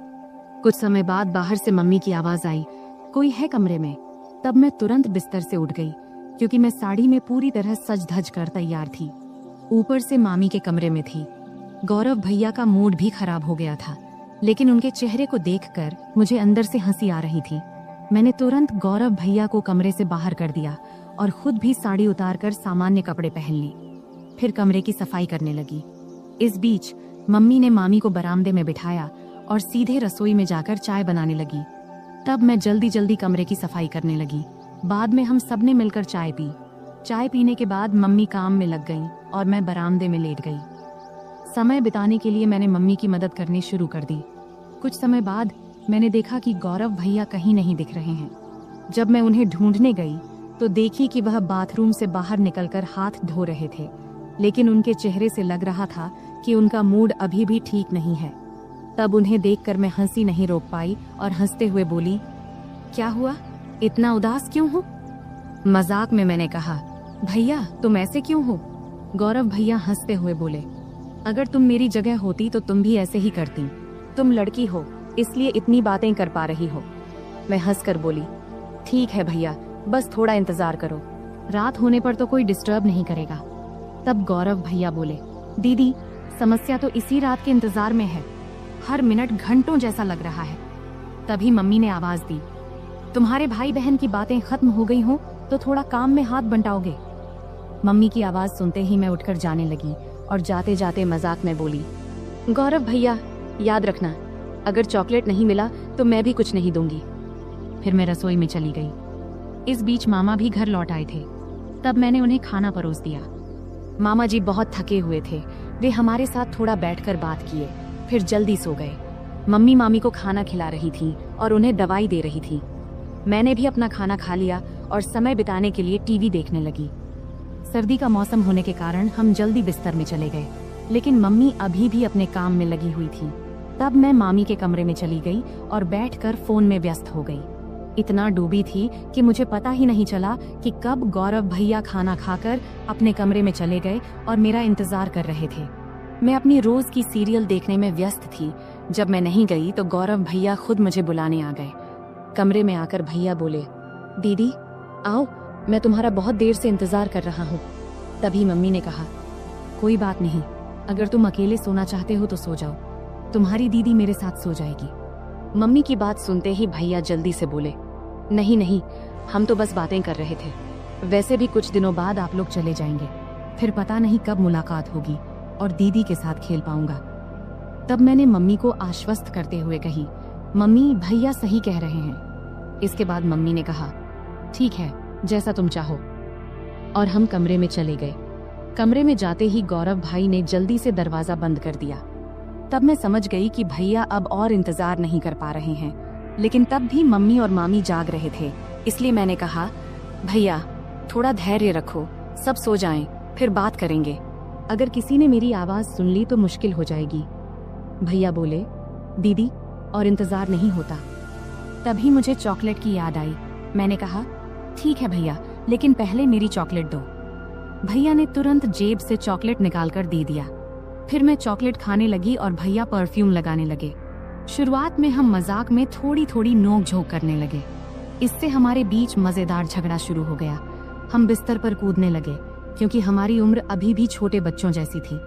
कुछ समय बाद बाहर से मम्मी की आवाज आई, कोई है कमरे में? तब मैं तुरंत बिस्तर से उठ गई, क्योंकि मैं साड़ी में पूरी तरह सज धज कर तैयार थी। ऊपर से मामी के कमरे में थी। गौरव भैया का मूड भी खराब हो गया था, लेकिन उनके चेहरे को देखकर मुझे अंदर से हंसी आ रही थी। मैंने तुरंत गौरव भैया को कमरे से बाहर कर दिया और खुद भी साड़ी उतारकर सामान्य कपड़े पहन ली। फिर कमरे की सफाई करने लगी। इस बीच मम्मी ने मामी को बरामदे में बिठाया और सीधे रसोई में जाकर चाय बनाने लगी। तब मैं जल्दी जल्दी कमरे की सफाई करने लगी। बाद में हम सबने मिलकर चाय पी। चाय पीने के बाद मम्मी काम में लग गईं और मैं बरामदे में लेट गई। समय बिताने के लिए मैंने मम्मी की मदद करनी शुरू कर दी। कुछ समय बाद मैंने देखा कि गौरव भैया कहीं नहीं दिख रहे हैं। जब मैं उन्हें ढूंढने गई तो देखी कि वह बाथरूम से बाहर निकलकर हाथ धो रहे थे, लेकिन उनके चेहरे से लग रहा था कि उनका मूड अभी भी ठीक नहीं है। तब उन्हें देखकर मैं हंसी नहीं रोक पाई और हंसते हुए बोली, क्या हुआ, इतना उदास क्यों हो? मजाक में मैंने कहा, भैया तुम ऐसे क्यों हो? गौरव भैया हंसते हुए बोले, अगर तुम मेरी जगह होती तो तुम भी ऐसे ही करती। तुम लड़की हो, इसलिए इतनी बातें कर पा रही हो। मैं हंसकर बोली, ठीक है भैया, बस थोड़ा इंतजार करो, रात होने पर तो कोई डिस्टर्ब नहीं करेगा। तब गौरव भैया बोले, दीदी समस्या तो इसी रात के इंतजार में है, हर मिनट घंटों जैसा लग रहा है। तभी मम्मी ने आवाज दी, तुम्हारे भाई बहन की बातें खत्म हो गई हो तो थोड़ा काम में हाथ बंटाओगे? मम्मी की आवाज सुनते ही मैं उठकर जाने लगी और जाते जाते मजाक में बोली, गौरव भैया याद रखना, अगर चॉकलेट नहीं मिला तो मैं भी कुछ नहीं दूंगी। फिर मैं रसोई में चली गई। इस बीच मामा भी घर लौट आए थे। तब मैंने उन्हें खाना परोस दिया। मामा जी बहुत थके हुए थे, वे हमारे साथ थोड़ा बैठकर बात किए, फिर जल्दी सो गए। मम्मी मामी को खाना खिला रही थी और उन्हें दवाई दे रही थी। मैंने भी अपना खाना खा लिया और समय बिताने के लिए टीवी देखने लगी। सर्दी का मौसम होने के कारण हम जल्दी बिस्तर में चले गए, लेकिन मम्मी अभी भी अपने काम में लगी हुई थी। तब मैं मामी के कमरे में चली गई और बैठकर फोन में व्यस्त हो गई। इतना डूबी थी कि मुझे पता ही नहीं चला कि कब गौरव भैया खाना खाकर अपने कमरे में चले गए और मेरा इंतजार कर रहे थे। मैं अपनी रोज की सीरियल देखने में व्यस्त थी। जब मैं नहीं गई तो गौरव भैया खुद मुझे बुलाने आ गए। कमरे में आकर भैया बोले, दीदी आओ, मैं तुम्हारा बहुत देर से इंतजार कर रहा हूँ। तभी मम्मी ने कहा, कोई बात नहीं, अगर तुम अकेले सोना चाहते हो तो सो जाओ, तुम्हारी दीदी मेरे साथ सो जाएगी। मम्मी की बात सुनते ही भैया जल्दी से बोले, नहीं नहीं, हम तो बस बातें कर रहे थे, वैसे भी कुछ दिनों बाद आप लोग चले जाएंगे, फिर पता नहीं कब मुलाकात होगी और दीदी के साथ खेल पाऊंगा। तब मैंने मम्मी को आश्वस्त करते हुए कही, मम्मी भैया सही कह रहे हैं। इसके बाद मम्मी ने कहा, ठीक है, जैसा तुम चाहो, और हम कमरे में चले गए। कमरे में जाते ही गौरव भाई ने जल्दी से दरवाजा बंद कर दिया। तब मैं समझ गई कि भैया अब और इंतजार नहीं कर पा रहे हैं, लेकिन तब भी मम्मी और मामी जाग रहे थे, इसलिए मैंने कहा, भैया थोड़ा धैर्य रखो, सब सो जाएं, फिर बात करेंगे। अगर किसी ने मेरी आवाज सुन ली तो मुश्किल हो जाएगी। भैया बोले, दीदी और इंतजार नहीं होता। तभी मुझे चॉकलेट की याद आई। मैंने कहा, ठीक है भैया, लेकिन पहले मेरी चॉकलेट दो। भैया ने तुरंत जेब से चॉकलेट निकालकर दे दिया। फिर मैं चॉकलेट खाने लगी और भैया परफ्यूम लगाने लगे। शुरुआत में हम मजाक में थोड़ी थोड़ी नोक झोंक करने लगे। इससे हमारे बीच मजेदार झगड़ा शुरू हो गया। हम बिस्तर पर कूदने लगे, क्योंकि हमारी उम्र अभी भी छोटे बच्चों जैसी थी।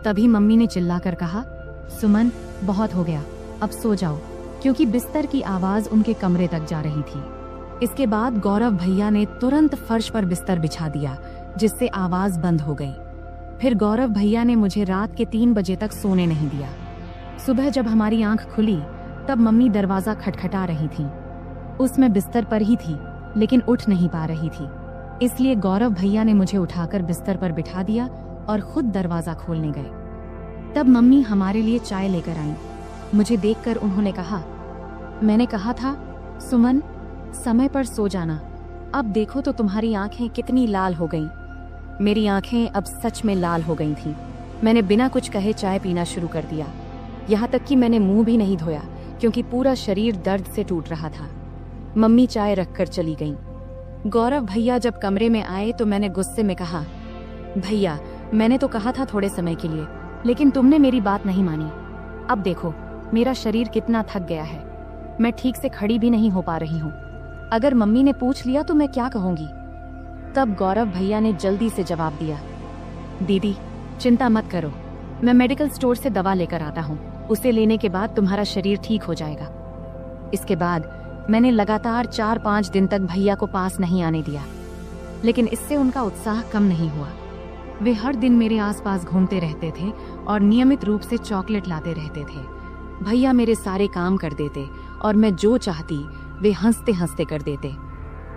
तभी मम्मी ने चिल्लाकर कहा, सुमन बहुत हो गया, अब सो जाओ, क्योंकि बिस्तर की आवाज उनके कमरे तक जा रही थी। इसके बाद गौरव भैया ने तुरंत फर्श पर बिस्तर बिछा दिया, जिससे आवाज बंद हो गई। फिर गौरव भैया ने मुझे रात के 3 बजे तक सोने नहीं दिया। सुबह जब हमारी आंख खुली तब मम्मी दरवाजा खटखटा रही थी। उसमें बिस्तर पर ही थी, लेकिन उठ नहीं पा रही थी, इसलिए गौरव भैया ने मुझे उठाकर बिस्तर पर बिठा दिया और खुद दरवाजा खोलने गए। तब मम्मी हमारे लिए चाय लेकर आईं। मुझे देखकर उन्होंने कहा, मैंने कहा था सुमन समय पर सो जाना, अब देखो तो तुम्हारी आंखें कितनी लाल हो गईं। मेरी आंखें अब सच में लाल हो गई थीं। मैंने बिना कुछ कहे चाय पीना शुरू कर दिया। यहाँ तक कि मैंने मुंह भी नहीं धोया क्योंकि पूरा शरीर दर्द से टूट रहा था। मम्मी चाय रखकर चली गईं। गौरव भैया जब कमरे में आए तो मैंने गुस्से में कहा, भैया मैंने तो कहा था थोड़े समय के लिए, लेकिन तुमने मेरी बात नहीं मानी। अब देखो मेरा शरीर कितना थक गया है, मैं ठीक से खड़ी भी नहीं हो पा रही हूँ। अगर मम्मी ने पूछ लिया तो मैं क्या कहूँगी। तब गौरव भैया ने जल्दी से जवाब दिया, दीदी चिंता मत करो, मैं मेडिकल स्टोर से दवा लेकर आता हूँ, उसे लेने के बाद तुम्हारा शरीर ठीक हो जाएगा। इसके बाद मैंने लगातार 4-5 दिन तक भैया को पास नहीं आने दिया, लेकिन इससे उनका उत्साह कम नहीं हुआ। वे हर दिन मेरे आसपास घूमते रहते थे और नियमित रूप से चॉकलेट लाते रहते थे। भैया मेरे सारे काम कर देते और मैं जो चाहती वे हंसते हंसते कर देते,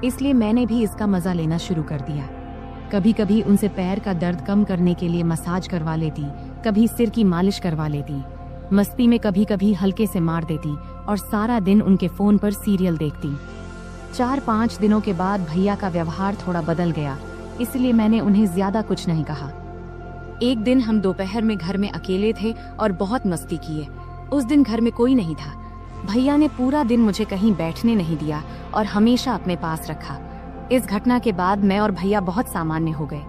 इसलिए मैंने भी इसका मजा लेना शुरू कर दिया। कभी कभी उनसे पैर का दर्द कम करने के लिए मसाज करवा लेती, कभी सिर की मालिश करवा लेती, मस्ती में कभी कभी हल्के से मार देती और सारा दिन उनके फोन पर सीरियल देखती। 4-5 दिनों के बाद भैया का व्यवहार थोड़ा बदल गया, इसलिए मैंने उन्हें ज्यादा कुछ नहीं कहा। एक दिन हम दोपहर में घर में अकेले थे और बहुत मस्ती किए। उस दिन घर में कोई नहीं था। भैया ने पूरा दिन मुझे कहीं बैठने नहीं दिया और हमेशा अपने पास रखा। इस घटना के बाद मैं और भैया बहुत सामान्य हो गए।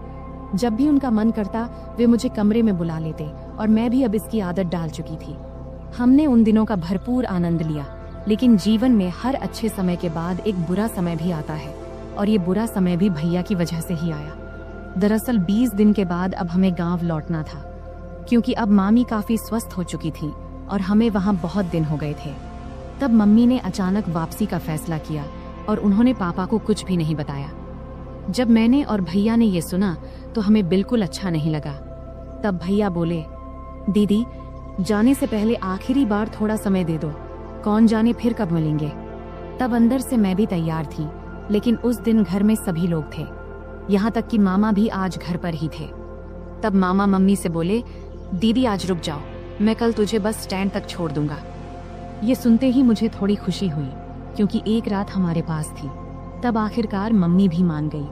जब भी उनका मन करता वे मुझे कमरे में बुला लेते और मैं भी अब इसकी आदत डाल चुकी थी। हमने उन दिनों का भरपूर आनंद लिया, लेकिन जीवन में हर अच्छे समय के बाद एक बुरा समय भी आता है और ये बुरा समय भी भैया की वजह से ही आया। दरअसल 20 दिन के बाद अब हमें गांव लौटना था, क्योंकि अब मामी काफी स्वस्थ हो चुकी थी और हमें वहां बहुत दिन हो गए थे। तब मम्मी ने अचानक वापसी का फैसला किया और उन्होंने पापा को कुछ भी नहीं बताया। जब मैंने और भैया ने ये सुना तो हमें बिल्कुल अच्छा नहीं लगा। तब भैया बोले, दीदी जाने से पहले आखिरी बार थोड़ा समय दे दो, कौन जाने फिर कब मिलेंगे। तब अंदर से मैं भी तैयार थी, लेकिन उस दिन घर में सभी लोग थे, यहाँ तक कि मामा भी आज घर पर ही थे। तब मामा मम्मी से बोले, दीदी आज रुक जाओ, मैं कल तुझे बस स्टैंड तक छोड़ दूंगा। ये सुनते ही मुझे थोड़ी खुशी हुई, क्योंकि एक रात हमारे पास थी। तब आखिरकार मम्मी भी मान गई।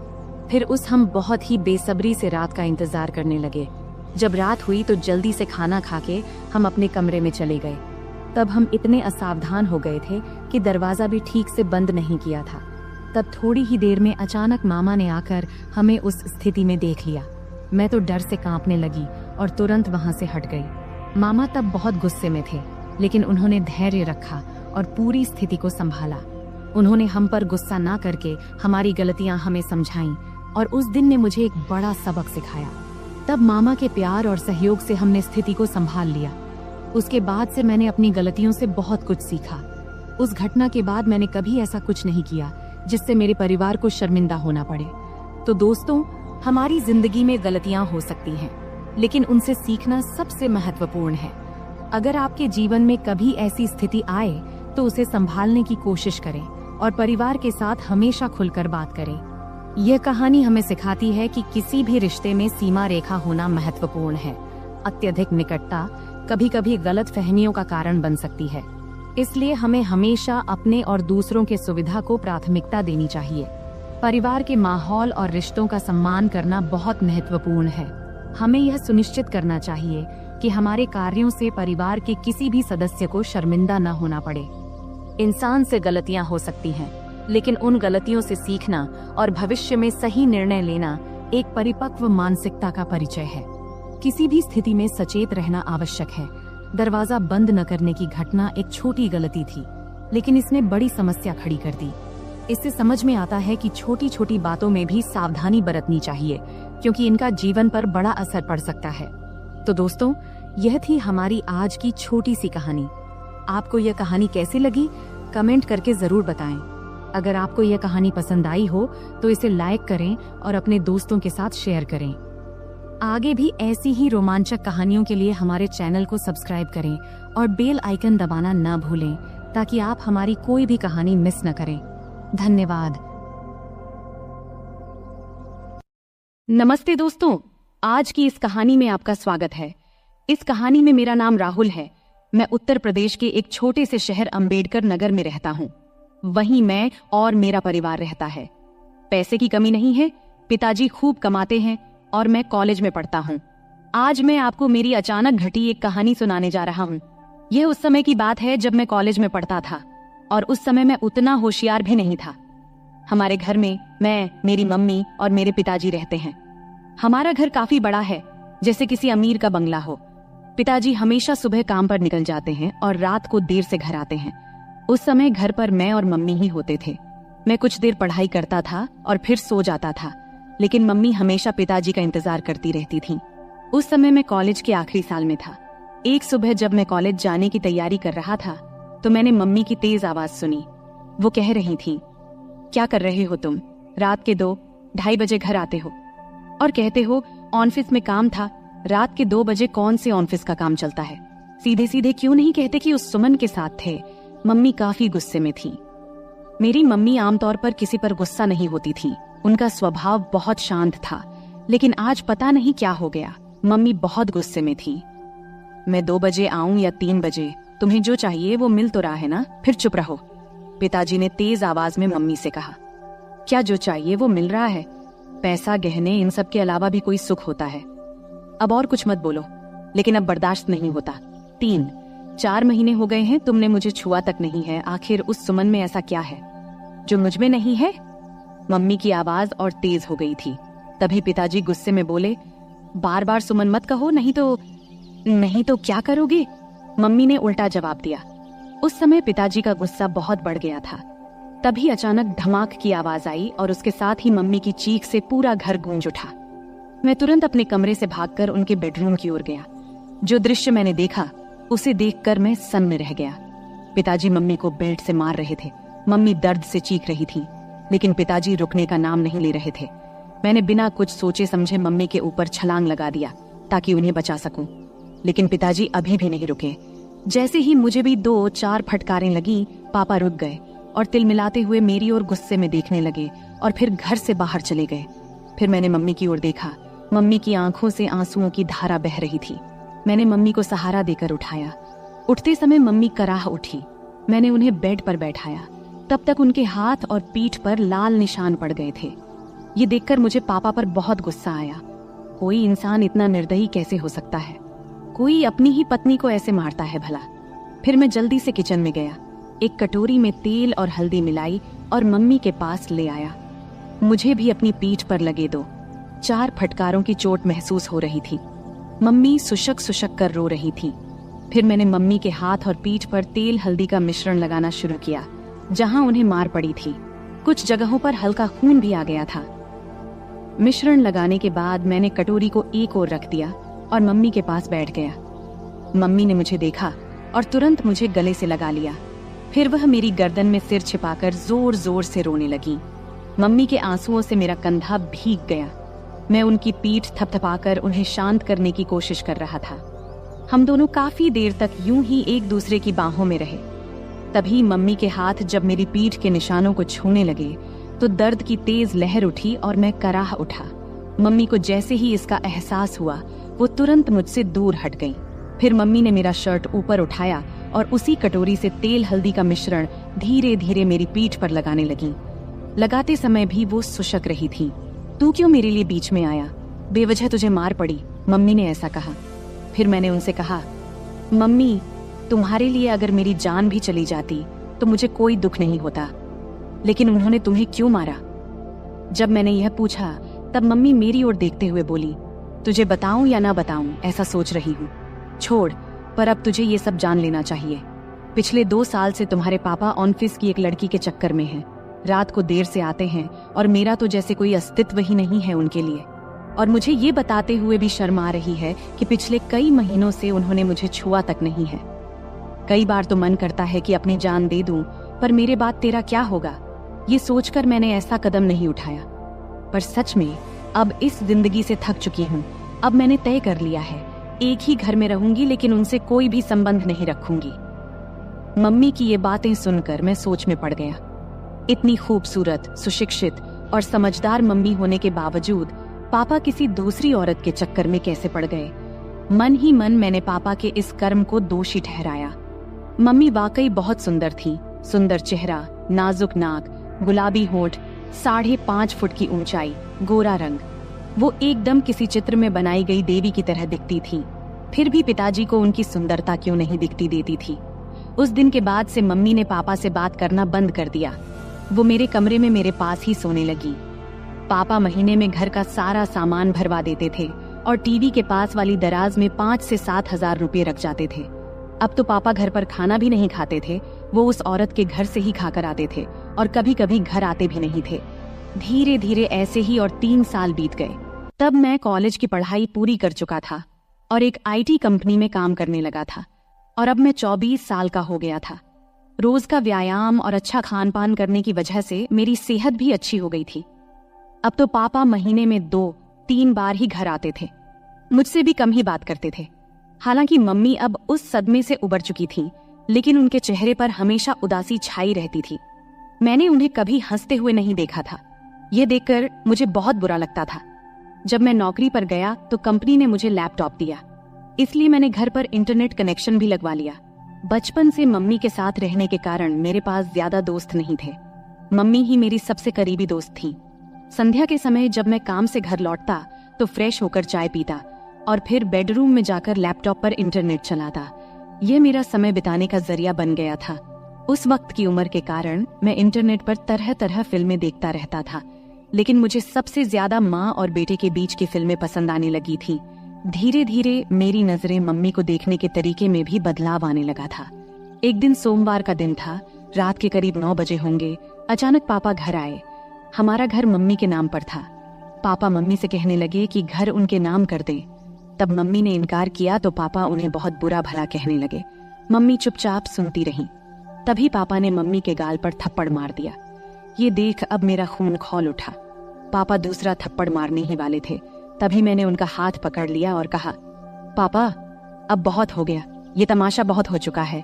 फिर हम बहुत ही बेसब्री से रात का इंतजार करने लगे। जब रात हुई तो जल्दी से खाना खा के हम अपने कमरे में चले गए। तब हम इतने असावधान हो गए थे कि दरवाजा भी ठीक से बंद नहीं किया था। तब थोड़ी ही देर में अचानक मामा ने आकर हमें उस स्थिति में देख लिया। मैं तो डर से कांपने लगी और तुरंत वहां से हट गई। मामा तब बहुत गुस्से में थे, लेकिन उन्होंने धैर्य रखा और पूरी स्थिति को संभाला। उन्होंने हम पर गुस्सा ना करके हमारी गलतियां हमें समझाईं और उस दिन ने मुझे एक बड़ा सबक सिखाया। तब मामा के प्यार और सहयोग से हमने स्थिति को संभाल लिया। उसके बाद से मैंने अपनी गलतियों से बहुत कुछ सीखा। उस घटना के बाद मैंने कभी ऐसा कुछ नहीं किया जिससे मेरे परिवार को शर्मिंदा होना पड़े। तो दोस्तों, हमारी जिंदगी में गलतियां हो सकती हैं, लेकिन उनसे सीखना सबसे महत्वपूर्ण है। अगर आपके जीवन में कभी ऐसी स्थिति आए तो उसे संभालने की कोशिश करें और परिवार के साथ हमेशा खुलकर बात करें। यह कहानी हमें सिखाती है कि किसी भी रिश्ते में सीमा रेखा होना महत्वपूर्ण है। अत्यधिक निकटता कभी कभी गलत फहमियों का कारण बन सकती है, इसलिए हमें हमेशा अपने और दूसरों के सुविधा को प्राथमिकता देनी चाहिए। परिवार के माहौल और रिश्तों का सम्मान करना बहुत महत्वपूर्ण है। हमें यह सुनिश्चित करना चाहिए कि हमारे कार्यों से परिवार के किसी भी सदस्य को शर्मिंदा न होना पड़े। इंसान से गलतियां हो सकती हैं, लेकिन उन गलतियों से सीखना और भविष्य में सही निर्णय लेना एक परिपक्व मानसिकता का परिचय है। किसी भी स्थिति में सचेत रहना आवश्यक है। दरवाजा बंद न करने की घटना एक छोटी गलती थी, लेकिन इसने बड़ी समस्या खड़ी कर दी। इससे समझ में आता है कि छोटी छोटी बातों में भी सावधानी बरतनी चाहिए, क्योंकि इनका जीवन पर बड़ा असर पड़ सकता है। तो दोस्तों, यह थी हमारी आज की छोटी सी कहानी। आपको यह कहानी कैसी लगी, कमेंट करके जरूर बताएं। अगर आपको यह कहानी पसंद आई हो तो इसे लाइक करें और अपने दोस्तों के साथ शेयर करें। आगे भी ऐसी ही रोमांचक कहानियों के लिए हमारे चैनल को सब्सक्राइब करें और बेल आइकन दबाना न भूलें, ताकि आप हमारी कोई भी कहानी मिस न करें। धन्यवाद। नमस्ते दोस्तों, आज की इस कहानी में आपका स्वागत है। इस कहानी में मेरा नाम राहुल है। मैं उत्तर प्रदेश के एक छोटे से शहर अंबेडकर नगर में रहता हूँ। वहीं मैं और मेरा परिवार रहता है। पैसे की कमी नहीं है, पिताजी खूब कमाते हैं और मैं कॉलेज में पढ़ता हूँ। आज मैं आपको मेरी अचानक घटी एक कहानी सुनाने जा रहा हूँ। यह उस समय की बात है जब मैं कॉलेज में पढ़ता था, और उस समय मैं उतना होशियार भी नहीं था। हमारे घर में मैं, मेरी मम्मी और मेरे पिताजी रहते हैं। हमारा घर काफी बड़ा है, जैसे किसी अमीर का बंगला हो। पिताजी हमेशा सुबह काम पर निकल जाते हैं और रात को देर से घर आते हैं। उस समय घर पर मैं और मम्मी ही होते थे। मैं कुछ देर पढ़ाई करता था और फिर सो जाता था, लेकिन मम्मी हमेशा पिताजी का इंतजार करती रहती थी। उस समय मैं कॉलेज के आखिरी साल में था। एक सुबह जब मैं कॉलेज जाने की तैयारी कर रहा था तो मैंने मम्मी की तेज आवाज सुनी। वो कह रही थी, क्या कर रहे हो तुम? रात के 2-2:30 बजे घर आते हो और कहते हो ऑफिस में काम था। रात के 2 बजे कौन से ऑफिस का काम चलता है? सीधे सीधे क्यों नहीं कहते कि उस सुमन के साथ थे? मम्मी काफी गुस्से में थी। मेरी मम्मी आमतौर पर किसी पर गुस्सा नहीं होती थी। उनका स्वभाव बहुत शांत था, लेकिन आज पता नहीं क्या हो गया, मम्मी बहुत गुस्से में थी। मैं 2 बजे आऊं या 3 बजे, तुम्हें जो चाहिए वो मिल तो रहा है ना, फिर चुप रहो। पिताजी ने तेज आवाज में मम्मी से कहा। क्या जो चाहिए वो मिल रहा है? पैसा, गहने, इन सब के अलावा भी कोई सुख होता है। अब और कुछ मत बोलो, लेकिन अब बर्दाश्त नहीं होता। 3-4 महीने हो गए हैं तुमने मुझे छुआ तक नहीं है। आखिर उस सुमन में ऐसा क्या है जो मुझ में नहीं है? मम्मी की आवाज और तेज हो गई थी। तभी पिताजी गुस्से में बोले, बार बार सुमन मत कहो, नहीं तो क्या करोगे? मम्मी ने उल्टा जवाब दिया। उस समय पिताजी का गुस्सा बहुत बढ़ गया था। तभी अचानक धमाक की आवाज आई और उसके साथ ही मम्मी की चीख से पूरा घर गूंज उठा। मैं तुरंत अपने कमरे से भागकर उनके बेडरूम की ओर गया। जो दृश्य मैंने देखा उसे देखकर मैं सन्न रह गया। पिताजी मम्मी को बेल्ट से मार रहे थे। मम्मी दर्द से चीख रही थी, लेकिन पिताजी रुकने का नाम नहीं ले रहे थे। मैंने बिना कुछ सोचे समझे मम्मी के ऊपर छलांग लगा दिया ताकि उन्हें बचा सकूं, लेकिन पिताजी अभी भी नहीं रुके। जैसे ही मुझे भी 2-4 फटकारें लगी, पापा रुक गए और तिलमिलाते हुए मेरी ओर गुस्से में देखने लगे और फिर घर से बाहर चले गए। फिर मैंने मम्मी की ओर देखा। मम्मी की आंखों से आंसुओं की धारा बह रही थी। मैंने मम्मी को सहारा देकर उठाया। उठते समय मम्मी कराह उठी। मैंने उन्हें बेड पर बैठाया। तब तक उनके हाथ और पीठ पर लाल निशान पड़ गए थे। ये देखकर मुझे पापा पर बहुत गुस्सा आया। कोई इंसान इतना निर्दयी कैसे हो सकता है? कोई अपनी ही पत्नी को ऐसे मारता है भला? फिर मैं जल्दी से किचन में गया, एक कटोरी में तेल और हल्दी मिलाई और मम्मी के पास ले आया। मुझे भी अपनी पीठ पर लगे 2-4 फटकारों की चोट महसूस हो रही थी। मम्मी सुशक सुशक कर रो रही थी। फिर मैंने मम्मी के हाथ और पीठ पर तेल हल्दी का मिश्रण लगाना शुरू किया, जहां उन्हें मार पड़ी थी। कुछ जगहों पर हल्का खून भी आ गया था। मिश्रण लगाने के बाद मैंने कटोरी को एक ओर रख दिया और मम्मी के पास बैठ गया। मम्मी ने मुझे देखा और तुरंत मुझे गले से लगा लिया। फिर वह मेरी गर्दन में सिर छिपाकर जोर जोर से रोने लगी। मम्मी के आंसुओं से मेरा कंधा भीग गया। मैं उनकी पीठ थपथपाकर उन्हें शांत करने की कोशिश कर रहा था। हम दोनों काफी देर तक यूं ही एक दूसरे की बाहों में रहे। तभी मम्मी के हाथ जब मेरी पीठ के निशानों को छूने लगे तो दर्द की तेज लहर उठी और मैं कराह उठा। मम्मी को जैसे ही इसका एहसास हुआ वो तुरंत मुझसे दूर हट गई। फिर मम्मी ने मेरा शर्ट ऊपर उठाया और उसी कटोरी से तेल हल्दी का मिश्रण धीरे धीरे मेरी पीठ पर लगाने लगी। लगाते समय भी वो सुशक रही थी। तू क्यों मेरे लिए बीच में आया? बेवजह तुझे मार पड़ी, मम्मी ने ऐसा कहा। फिर मैंने उनसे कहा, मम्मी, तुम्हारे लिए अगर मेरी जान भी चली जाती तो मुझे कोई दुख नहीं होता, लेकिन उन्होंने तुम्हें क्यों मारा? जब मैंने यह पूछा तब मम्मी मेरी ओर देखते हुए बोली, तुझे बताऊं या ना बताऊं ऐसा सोच रही हूँ। छोड़, पर अब तुझे ये सब जान लेना चाहिए। पिछले 2 साल से तुम्हारे पापा ऑफिस की एक लड़की के चक्कर में हैं। रात को देर से आते हैं और मेरा तो जैसे कोई अस्तित्व ही नहीं है उनके लिए। और मुझे ये बताते हुए भी शर्म आ रही है कि पिछले कई महीनों से उन्होंने मुझे छुआ तक नहीं है। कई बार तो मन करता है कि अपनी जान दे दूं, पर मेरे बाद तेरा क्या होगा, ये सोचकर मैंने ऐसा कदम नहीं उठाया। पर सच में अब इस जिंदगी से थक चुकी हूँ। अब मैंने तय कर लिया है, एक ही घर में रहूंगी, लेकिन उनसे कोई भी संबंध नहीं रखूंगी। मम्मी की ये बातें सुनकर मैं सोच में पड़ गया। इतनी खूबसूरत, सुशिक्षित और समझदार मम्मी होने के बावजूद पापा किसी दूसरी औरत के चक्कर में कैसे पड़ गए? मन ही मन मैंने पापा के इस कर्म को दोषी ठहराया। मम्मी वाकई बहुत सुंदर थी। सुंदर चेहरा, नाजुक नाक, गुलाबी होंठ, 5.5 फुट की ऊंचाई, गोरा रंग। वो एकदम किसी चित्र में बनाई गई देवी की तरह दिखती थी। फिर भी पिताजी को उनकी सुंदरता क्यों नहीं दिखती देती थी। उस दिन के बाद से मम्मी ने पापा से बात करना बंद कर दिया। वो मेरे कमरे में मेरे पास ही सोने लगी। पापा महीने में घर का सारा सामान भरवा देते थे और टीवी के पास वाली दराज में 5 से 7 हजार रुपये रख जाते थे। अब तो पापा घर पर खाना भी नहीं खाते थे, वो उस औरत के घर से ही खाकर आते थे और कभी कभी घर आते भी नहीं थे। धीरे धीरे ऐसे ही और 3 साल बीत गए। तब मैं कॉलेज की पढ़ाई पूरी कर चुका था और एक IT कंपनी में काम करने लगा था और अब मैं 24 साल का हो गया था। रोज का व्यायाम और अच्छा खान पान करने की वजह से मेरी सेहत भी अच्छी हो गई थी। अब तो पापा महीने में 2-3 बार ही घर आते थे, मुझसे भी कम ही बात करते थे। हालांकि मम्मी अब उस सदमे से उबर चुकी थी, लेकिन उनके चेहरे पर हमेशा उदासी छाई रहती थी। मैंने उन्हें कभी हंसते हुए नहीं देखा था। यह देखकर मुझे बहुत बुरा लगता था। जब मैं नौकरी पर गया तो कंपनी ने मुझे लैपटॉप दिया, इसलिए मैंने घर पर इंटरनेट कनेक्शन भी लगवा लिया। बचपन से मम्मी के साथ रहने के कारण मेरे पास ज्यादा दोस्त नहीं थे। मम्मी ही मेरी सबसे करीबी दोस्त थी। संध्या के समय जब मैं काम से घर लौटता तो फ्रेश होकर चाय पीता और फिर बेडरूम में जाकर लैपटॉप पर इंटरनेट चलाता। यह मेरा समय बिताने का जरिया बन गया था। उस वक्त की उम्र के कारण मैं इंटरनेट पर तरह तरह फिल्में देखता रहता था, लेकिन मुझे सबसे ज्यादा माँ और बेटे के बीच की फिल्में पसंद आने लगी थी। धीरे धीरे मेरी नजरें मम्मी को देखने के तरीके में भी बदलाव आने लगा था। एक दिन सोमवार का दिन था, रात के करीब 9 बजे होंगे। अचानक पापा घर आए। हमारा घर मम्मी के नाम पर था। पापा मम्मी से कहने लगे कि घर उनके नाम कर दें। तब मम्मी ने इनकार किया तो पापा उन्हें बहुत बुरा भला कहने लगे। मम्मी चुपचाप सुनती रहीं। तभी पापा ने मम्मी के गाल पर थप्पड़ मार दिया। ये देख अब मेरा खून खौल उठा। पापा दूसरा थप्पड़ मारने ही वाले थे, तभी मैंने उनका हाथ पकड़ लिया और कहा, पापा अब बहुत हो गया, ये तमाशा बहुत हो चुका है,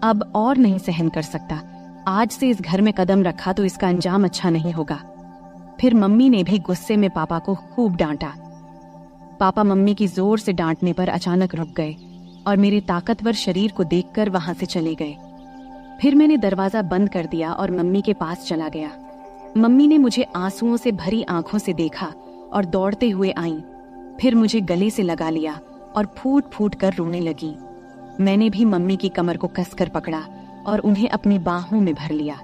अब और नहीं सहन कर सकता। आज से इस घर में कदम रखा तो इसका अंजाम अच्छा नहीं होगा। फिर मम्मी ने भी गुस्से में पापा को खूब डांटा। पापा मम्मी की जोर से डांटने पर अचानक रुक गए और मेरे ताकतवर शरीर को देखकर वहां से चले गए। फिर मैंने दरवाजा बंद कर दिया और मम्मी के पास चला गया। मम्मी ने मुझे आंसुओं से भरी आंखों से देखा और दौड़ते हुए आईं। फिर मुझे गले से लगा लिया और फूट फूट कर रोने लगी। मैंने भी मम्मी की कमर को कसकर पकड़ा और उन्हें अपनी बाहों में भर लिया।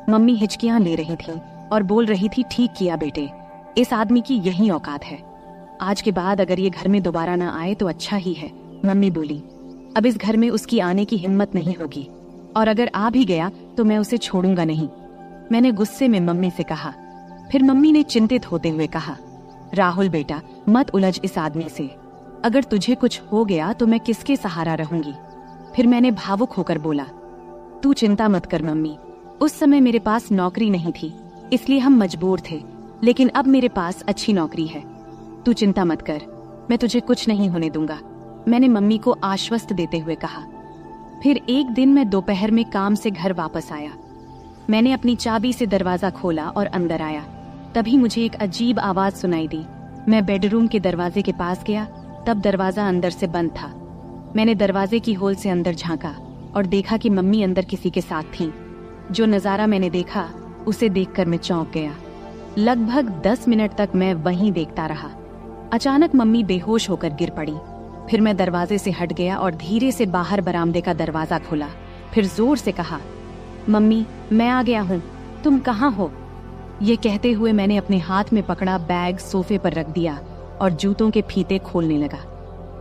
मम्मी हिचकियां ले रही थीं और बोल रही थी, ठीक किया बेटे, इस आदमी की यही औकात है। आज के बाद अगर ये घर में दोबारा ना आए तो अच्छा ही है। मम्मी बोली, अब इस घर में उसकी आने की हिम्मत नहीं होगी और अगर आ भी गया तो मैं उसे छोड़ूंगा नहीं। मैंने गुस्से में मम्मी से कहा। फिर मम्मी ने चिंतित होते हुए कहा, राहुल बेटा, मत उलझ इस आदमी से। अगर तुझे कुछ हो गया तो मैं किसके सहारा रहूंगी। फिर मैंने भावुक होकर बोला, तू चिंता मत कर मम्मी, उस समय मेरे पास नौकरी नहीं थी इसलिए हम मजबूर थे, लेकिन अब मेरे पास अच्छी नौकरी है। तू चिंता मत कर, मैं तुझे कुछ नहीं होने दूंगा, मैंने मम्मी को आश्वस्त देते हुए कहा। फिर एक दिन मैं दोपहर में काम से घर वापस आया। मैंने अपनी चाबी से दरवाजा खोला और अंदर आया। तभी मुझे एक अजीब आवाज सुनाई दी। मैं बेडरूम के दरवाजे के पास गया, तब दरवाजा अंदर से बंद था। मैंने दरवाजे की होल से अंदर झांका और देखा कि मम्मी अंदर किसी के साथ थीं। जो नजारा मैंने देखा उसे देखकर मैं चौंक गया। लगभग 10 मिनट तक मैं वहीं देखता रहा। अचानक मम्मी बेहोश होकर गिर पड़ी। फिर मैं दरवाजे से हट गया और धीरे से बाहर बरामदे का दरवाजा खोला। फिर जोर से कहा, मम्मी मैं आ गया हूँ, तुम कहाँ हो। ये कहते हुए मैंने अपने हाथ में पकड़ा बैग सोफे पर रख दिया और जूतों के फीते खोलने लगा।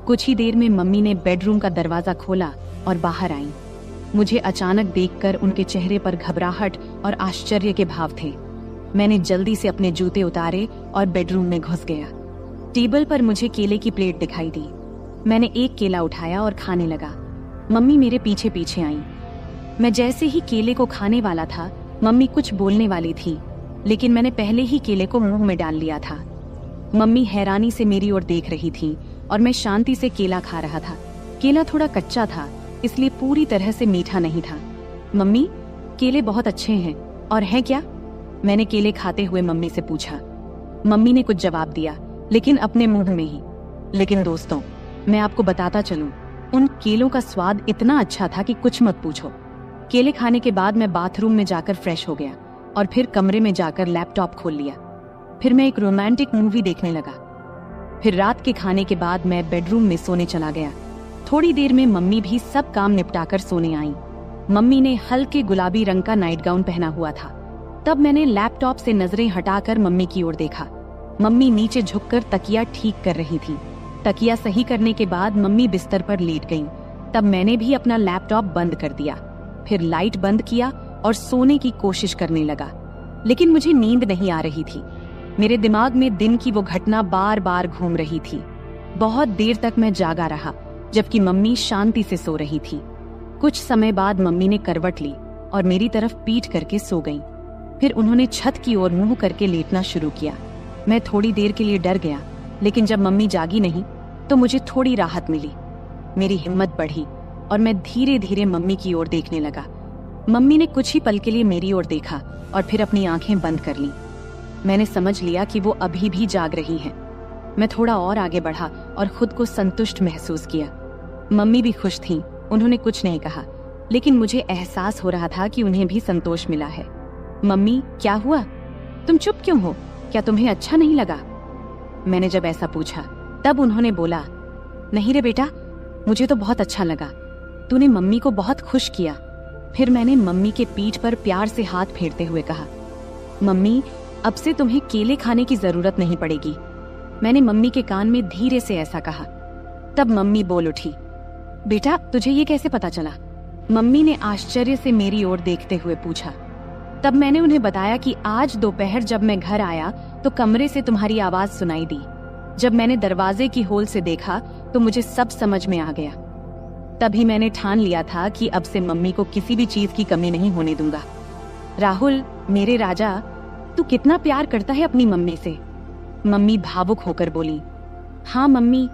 कुछ ही देर में मम्मी ने बेडरूम का दरवाजा खोला और बाहर आई। मुझे अचानक देखकर उनके चेहरे पर घबराहट और आश्चर्य के भाव थे। मैंने जल्दी से अपने जूते उतारे और बेडरूम में घुस गया। टेबल पर मुझे केले की प्लेट दिखाई दी। मैंने एक केला उठाया और खाने लगा। मम्मी मेरे पीछे पीछे आई। मैं जैसे ही केले को खाने वाला था, मम्मी कुछ बोलने वाली थी, लेकिन मैंने पहले ही केले को मुंह में डाल लिया था। मम्मी हैरानी से मेरी ओर देख रही थी और मैं शांति से केला खा रहा था। केला थोड़ा कच्चा था, इसलिए पूरी तरह से मीठा नहीं था। मम्मी, केले बहुत अच्छे हैं और है क्या? मैंने केले खाते हुए मम्मी से पूछा। मम्मी ने कुछ जवाब दिया, लेकिन अपने मुंह में ही। लेकिन दोस्तों, मैं आपको बताता चलूं, उन केलों का स्वाद इतना अच्छा था कि कुछ मत पूछो। केले खाने के बाद मैं बाथरूम में जाकर फ्रेश हो गया और फिर कमरे में जाकर लैपटॉप खोल लिया। फिर मैं एक रोमांटिक मूवी देखने लगा। फिर रात के खाने के बाद मैं बेडरूम में सोने चला गया। थोड़ी देर में मम्मी भी सब काम निपटाकर सोने आईं। मम्मी ने हल्के गुलाबी रंग का नाइट गाउन पहना हुआ था। तब मैंने लैपटॉप से नजरें हटाकर मम्मी की ओर देखा। मम्मी नीचे झुककर तकिया ठीक कर रही थी। तकिया सही करने के बाद मम्मी बिस्तर पर लेट गईं। तब मैंने भी अपना लैपटॉप बंद कर दिया, फिर लाइट बंद किया और सोने की कोशिश करने लगा। लेकिन मुझे नींद नहीं आ रही थी। मेरे दिमाग में दिन की वो घटना बार बार घूम रही थी। बहुत देर तक मैं जागा रहा, जबकि मम्मी शांति से सो रही थी। कुछ समय बाद मम्मी ने करवट ली और मेरी तरफ पीठ करके सो गईं। फिर उन्होंने छत की ओर मुंह करके लेटना शुरू किया। मैं थोड़ी देर के लिए डर गया, लेकिन जब मम्मी जागी नहीं तो मुझे थोड़ी राहत मिली। मेरी हिम्मत बढ़ी और मैं धीरे धीरे मम्मी की ओर देखने लगा। मम्मी ने कुछ ही पल के लिए मेरी ओर देखा और फिर अपनी आंखें बंद कर लीं। मैंने समझ लिया कि वो अभी भी जाग रही हैं। मैं थोड़ा और आगे बढ़ा और खुद को संतुष्ट महसूस किया। मम्मी भी खुश थीं, उन्होंने कुछ नहीं कहा, लेकिन मुझे एहसास हो रहा था कि उन्हें भी संतोष मिला है। मम्मी, क्या हुआ? तुम चुप क्यों हो? क्या तुम्हें अच्छा नहीं लगा? मैंने जब ऐसा पूछा तब उन्होंने बोला, नहीं रे बेटा, मुझे तो बहुत अच्छा लगा। तूने मम्मी को बहुत खुश किया। फिर मैंने मम्मी के पीठ पर प्यार से हाथ फेरते हुए कहा, मम्मी, अब से तुम्हें केले खाने की जरूरत नहीं पड़ेगी। मैंने मम्मी के कान में धीरे से ऐसा कहा। तब मम्मी बोल उठी, बेटा, तुझे ये कैसे पता चला? मम्मी ने आश्चर्य से मेरी ओर देखते हुए पूछा। तब मैंने उन्हें बताया कि आज दोपहर जब मैं घर आया तो कमरे से तुम्हारी आवाज सुनाई दी। जब मैंने दरवाजे की होल से देखा तो मुझे सब समझ में आ गया। तभी मैंने ठान लिया था कि अब से मम्मी को किसी भी चीज की कमी नहीं होने दूंगा। राहुल, मेरे राजा, तू कितना प्यार करता है अपनी मम्मी से। मम्मी भावुक होकर बोली, हाँ मम्मी,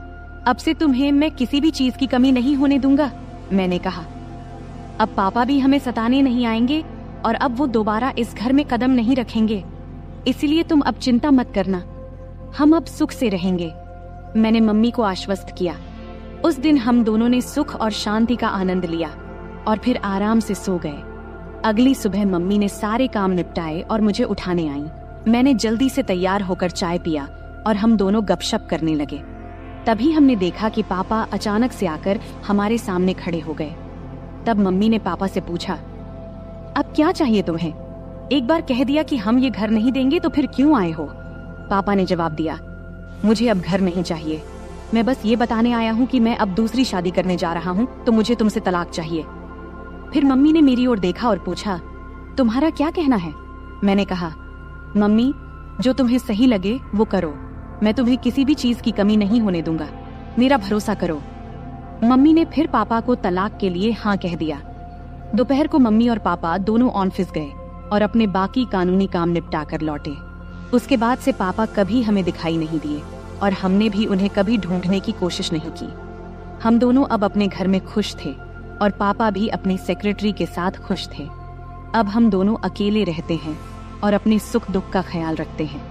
अब से तुम्हें मैं किसी भी चीज की कमी नहीं होने दूंगा। मैंने कहा, अब पापा भी हमें सताने नहीं आएंगे और अब वो दोबारा इस घर में कदम नहीं रखेंगे, इसलिए तुम अब चिंता मत करना, हम अब सुख से रहेंगे। मैंने मम्मी को आश्वस्त किया। उस दिन हम दोनों ने सुख और शांति का आनंद लिया और फिर आराम से सो गए। अगली सुबह मम्मी ने सारे काम निपटाए और मुझे उठाने आईं। मैंने जल्दी से तैयार होकर चाय पिया और हम दोनों गपशप करने लगे। तभी हमने देखा कि पापा अचानक से आकर हमारे सामने खड़े हो गए। तब मम्मी ने पापा से पूछा, अब क्या चाहिए तुम्हें? एक बार कह दिया कि हम ये घर नहीं देंगे तो फिर क्यों आए हो? पापा ने जवाब दिया, मुझे अब घर नहीं चाहिए, मैं बस ये बताने आया हूँ कि मैं अब दूसरी शादी करने जा रहा हूँ, तो मुझे तुमसे तलाक चाहिए। फिर मम्मी ने मेरी ओर देखा और पूछा, तुम्हारा क्या कहना है? मैंने कहा, मम्मी, जो तुम्हें सही लगे वो करो, मैं तुम्हें किसी भी चीज की कमी नहीं होने दूंगा, मेरा भरोसा करो। मम्मी ने फिर पापा को तलाक के लिए हाँ कह दिया। दोपहर को मम्मी और पापा दोनों ऑफिस गए और अपने बाकी कानूनी काम निपटा कर लौटे। उसके बाद से पापा कभी हमें दिखाई नहीं दिए और हमने भी उन्हें कभी ढूंढने की कोशिश नहीं की। हम दोनों अब अपने घर में खुश थे और पापा भी अपनी सेक्रेटरी के साथ खुश थे। अब हम दोनों अकेले रहते हैं और अपने सुख दुख का ख्याल रखते हैं।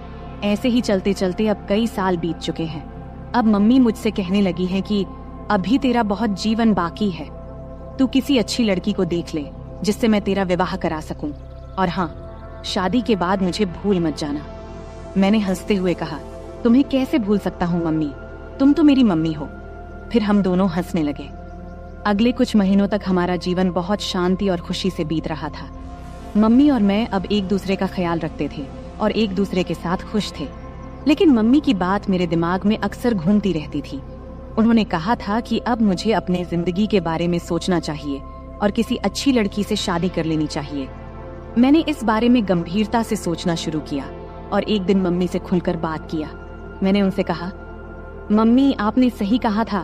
ऐसे ही चलते चलते अब कई साल बीत चुके हैं। अब मम्मी मुझसे कहने लगी है कि अभी तेरा बहुत जीवन बाकी है, तू किसी अच्छी लड़की को देख ले जिससे मैं तेरा विवाह करा सकूं, और हाँ, शादी के बाद मुझे भूल मत जाना। मैंने हंसते हुए कहा, तुम्हें कैसे भूल सकता हूँ मम्मी, तुम तो मेरी मम्मी हो। फिर हम दोनों हंसने लगे। अगले कुछ महीनों तक हमारा जीवन बहुत शांति और खुशी से बीत रहा था। मम्मी और मैं अब एक दूसरे का ख्याल रखते थे और एक दूसरे के साथ खुश थे। लेकिन मम्मी की बात मेरे दिमाग में अक्सर घूमती रहती थी। उन्होंने कहा था कि अब मुझे अपने जिंदगी के बारे में सोचना चाहिए और किसी अच्छी लड़की से शादी कर लेनी चाहिए। मैंने इस बारे में गंभीरता से सोचना शुरू किया और एक दिन मम्मी से खुलकर बात किया। मैंने उनसे कहा, मम्मी, आपने सही कहा था,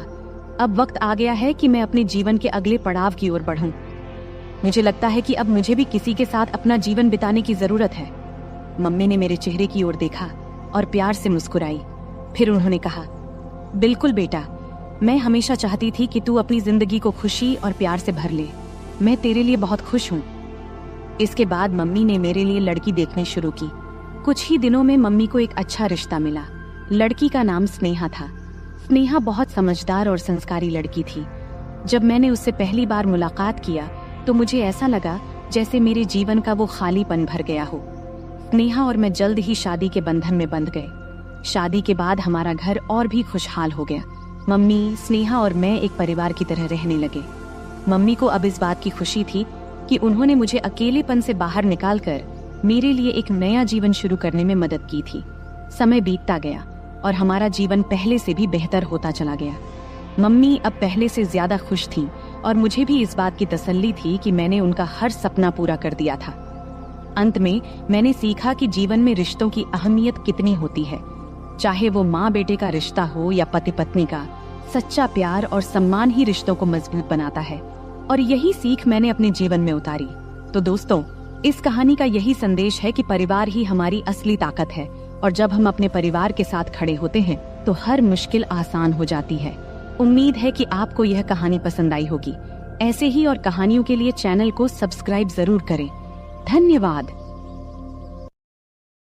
अब वक्त आ गया है कि मैं अपने जीवन के अगले पड़ाव की ओर बढ़ूं। मुझे लगता है कि अब मुझे भी किसी के साथ अपना जीवन बिताने की जरूरत है। मम्मी ने मेरे चेहरे की ओर देखा और प्यार से मुस्कुराई। फिर उन्होंने कहा, बिल्कुल बेटा, मैं हमेशा चाहती थी कि तू अपनी जिंदगी को खुशी और प्यार से भर ले। मैं तेरे लिए बहुत खुश हूँ। इसके बाद मम्मी ने मेरे लिए लड़की देखनी शुरू की। कुछ ही दिनों में मम्मी को एक अच्छा रिश्ता मिला। लड़की का नाम स्नेहा था। स्नेहा बहुत समझदार और संस्कारी लड़की थी। जब मैंने उससे पहली बार मुलाकात किया तो मुझे ऐसा लगा जैसे मेरे जीवन का वो खालीपन भर गया हो। स्नेहा और मैं जल्द ही शादी के बंधन में बंध गए। शादी के बाद हमारा घर और भी खुशहाल हो गया। मम्मी, स्नेहा और मैं एक परिवार की तरह रहने लगे। मम्मी को अब इस बात की खुशी थी कि उन्होंने मुझे अकेलेपन से बाहर निकालकर मेरे लिए एक नया जीवन शुरू करने में मदद की थी। समय बीतता गया और हमारा जीवन पहले से भी बेहतर होता चला गया। मम्मी अब पहले से ज्यादा खुश थीं और मुझे भी इस बात की तसल्ली थी कि मैंने उनका हर सपना पूरा कर दिया था। अंत में मैंने सीखा कि जीवन में रिश्तों की अहमियत कितनी होती है। चाहे वो माँ बेटे का रिश्ता हो या पति पत्नी का, सच्चा प्यार और सम्मान ही रिश्तों को मजबूत बनाता है। और यही सीख मैंने अपने जीवन में उतारी। तो दोस्तों, इस कहानी का यही संदेश है कि परिवार ही हमारी असली ताकत है और जब हम अपने परिवार के साथ खड़े होते हैं तो हर मुश्किल आसान हो जाती है। उम्मीद है कि आपको यह कहानी पसंद आई होगी। ऐसे ही और कहानियों के लिए चैनल को सब्सक्राइब जरूर करें। धन्यवाद।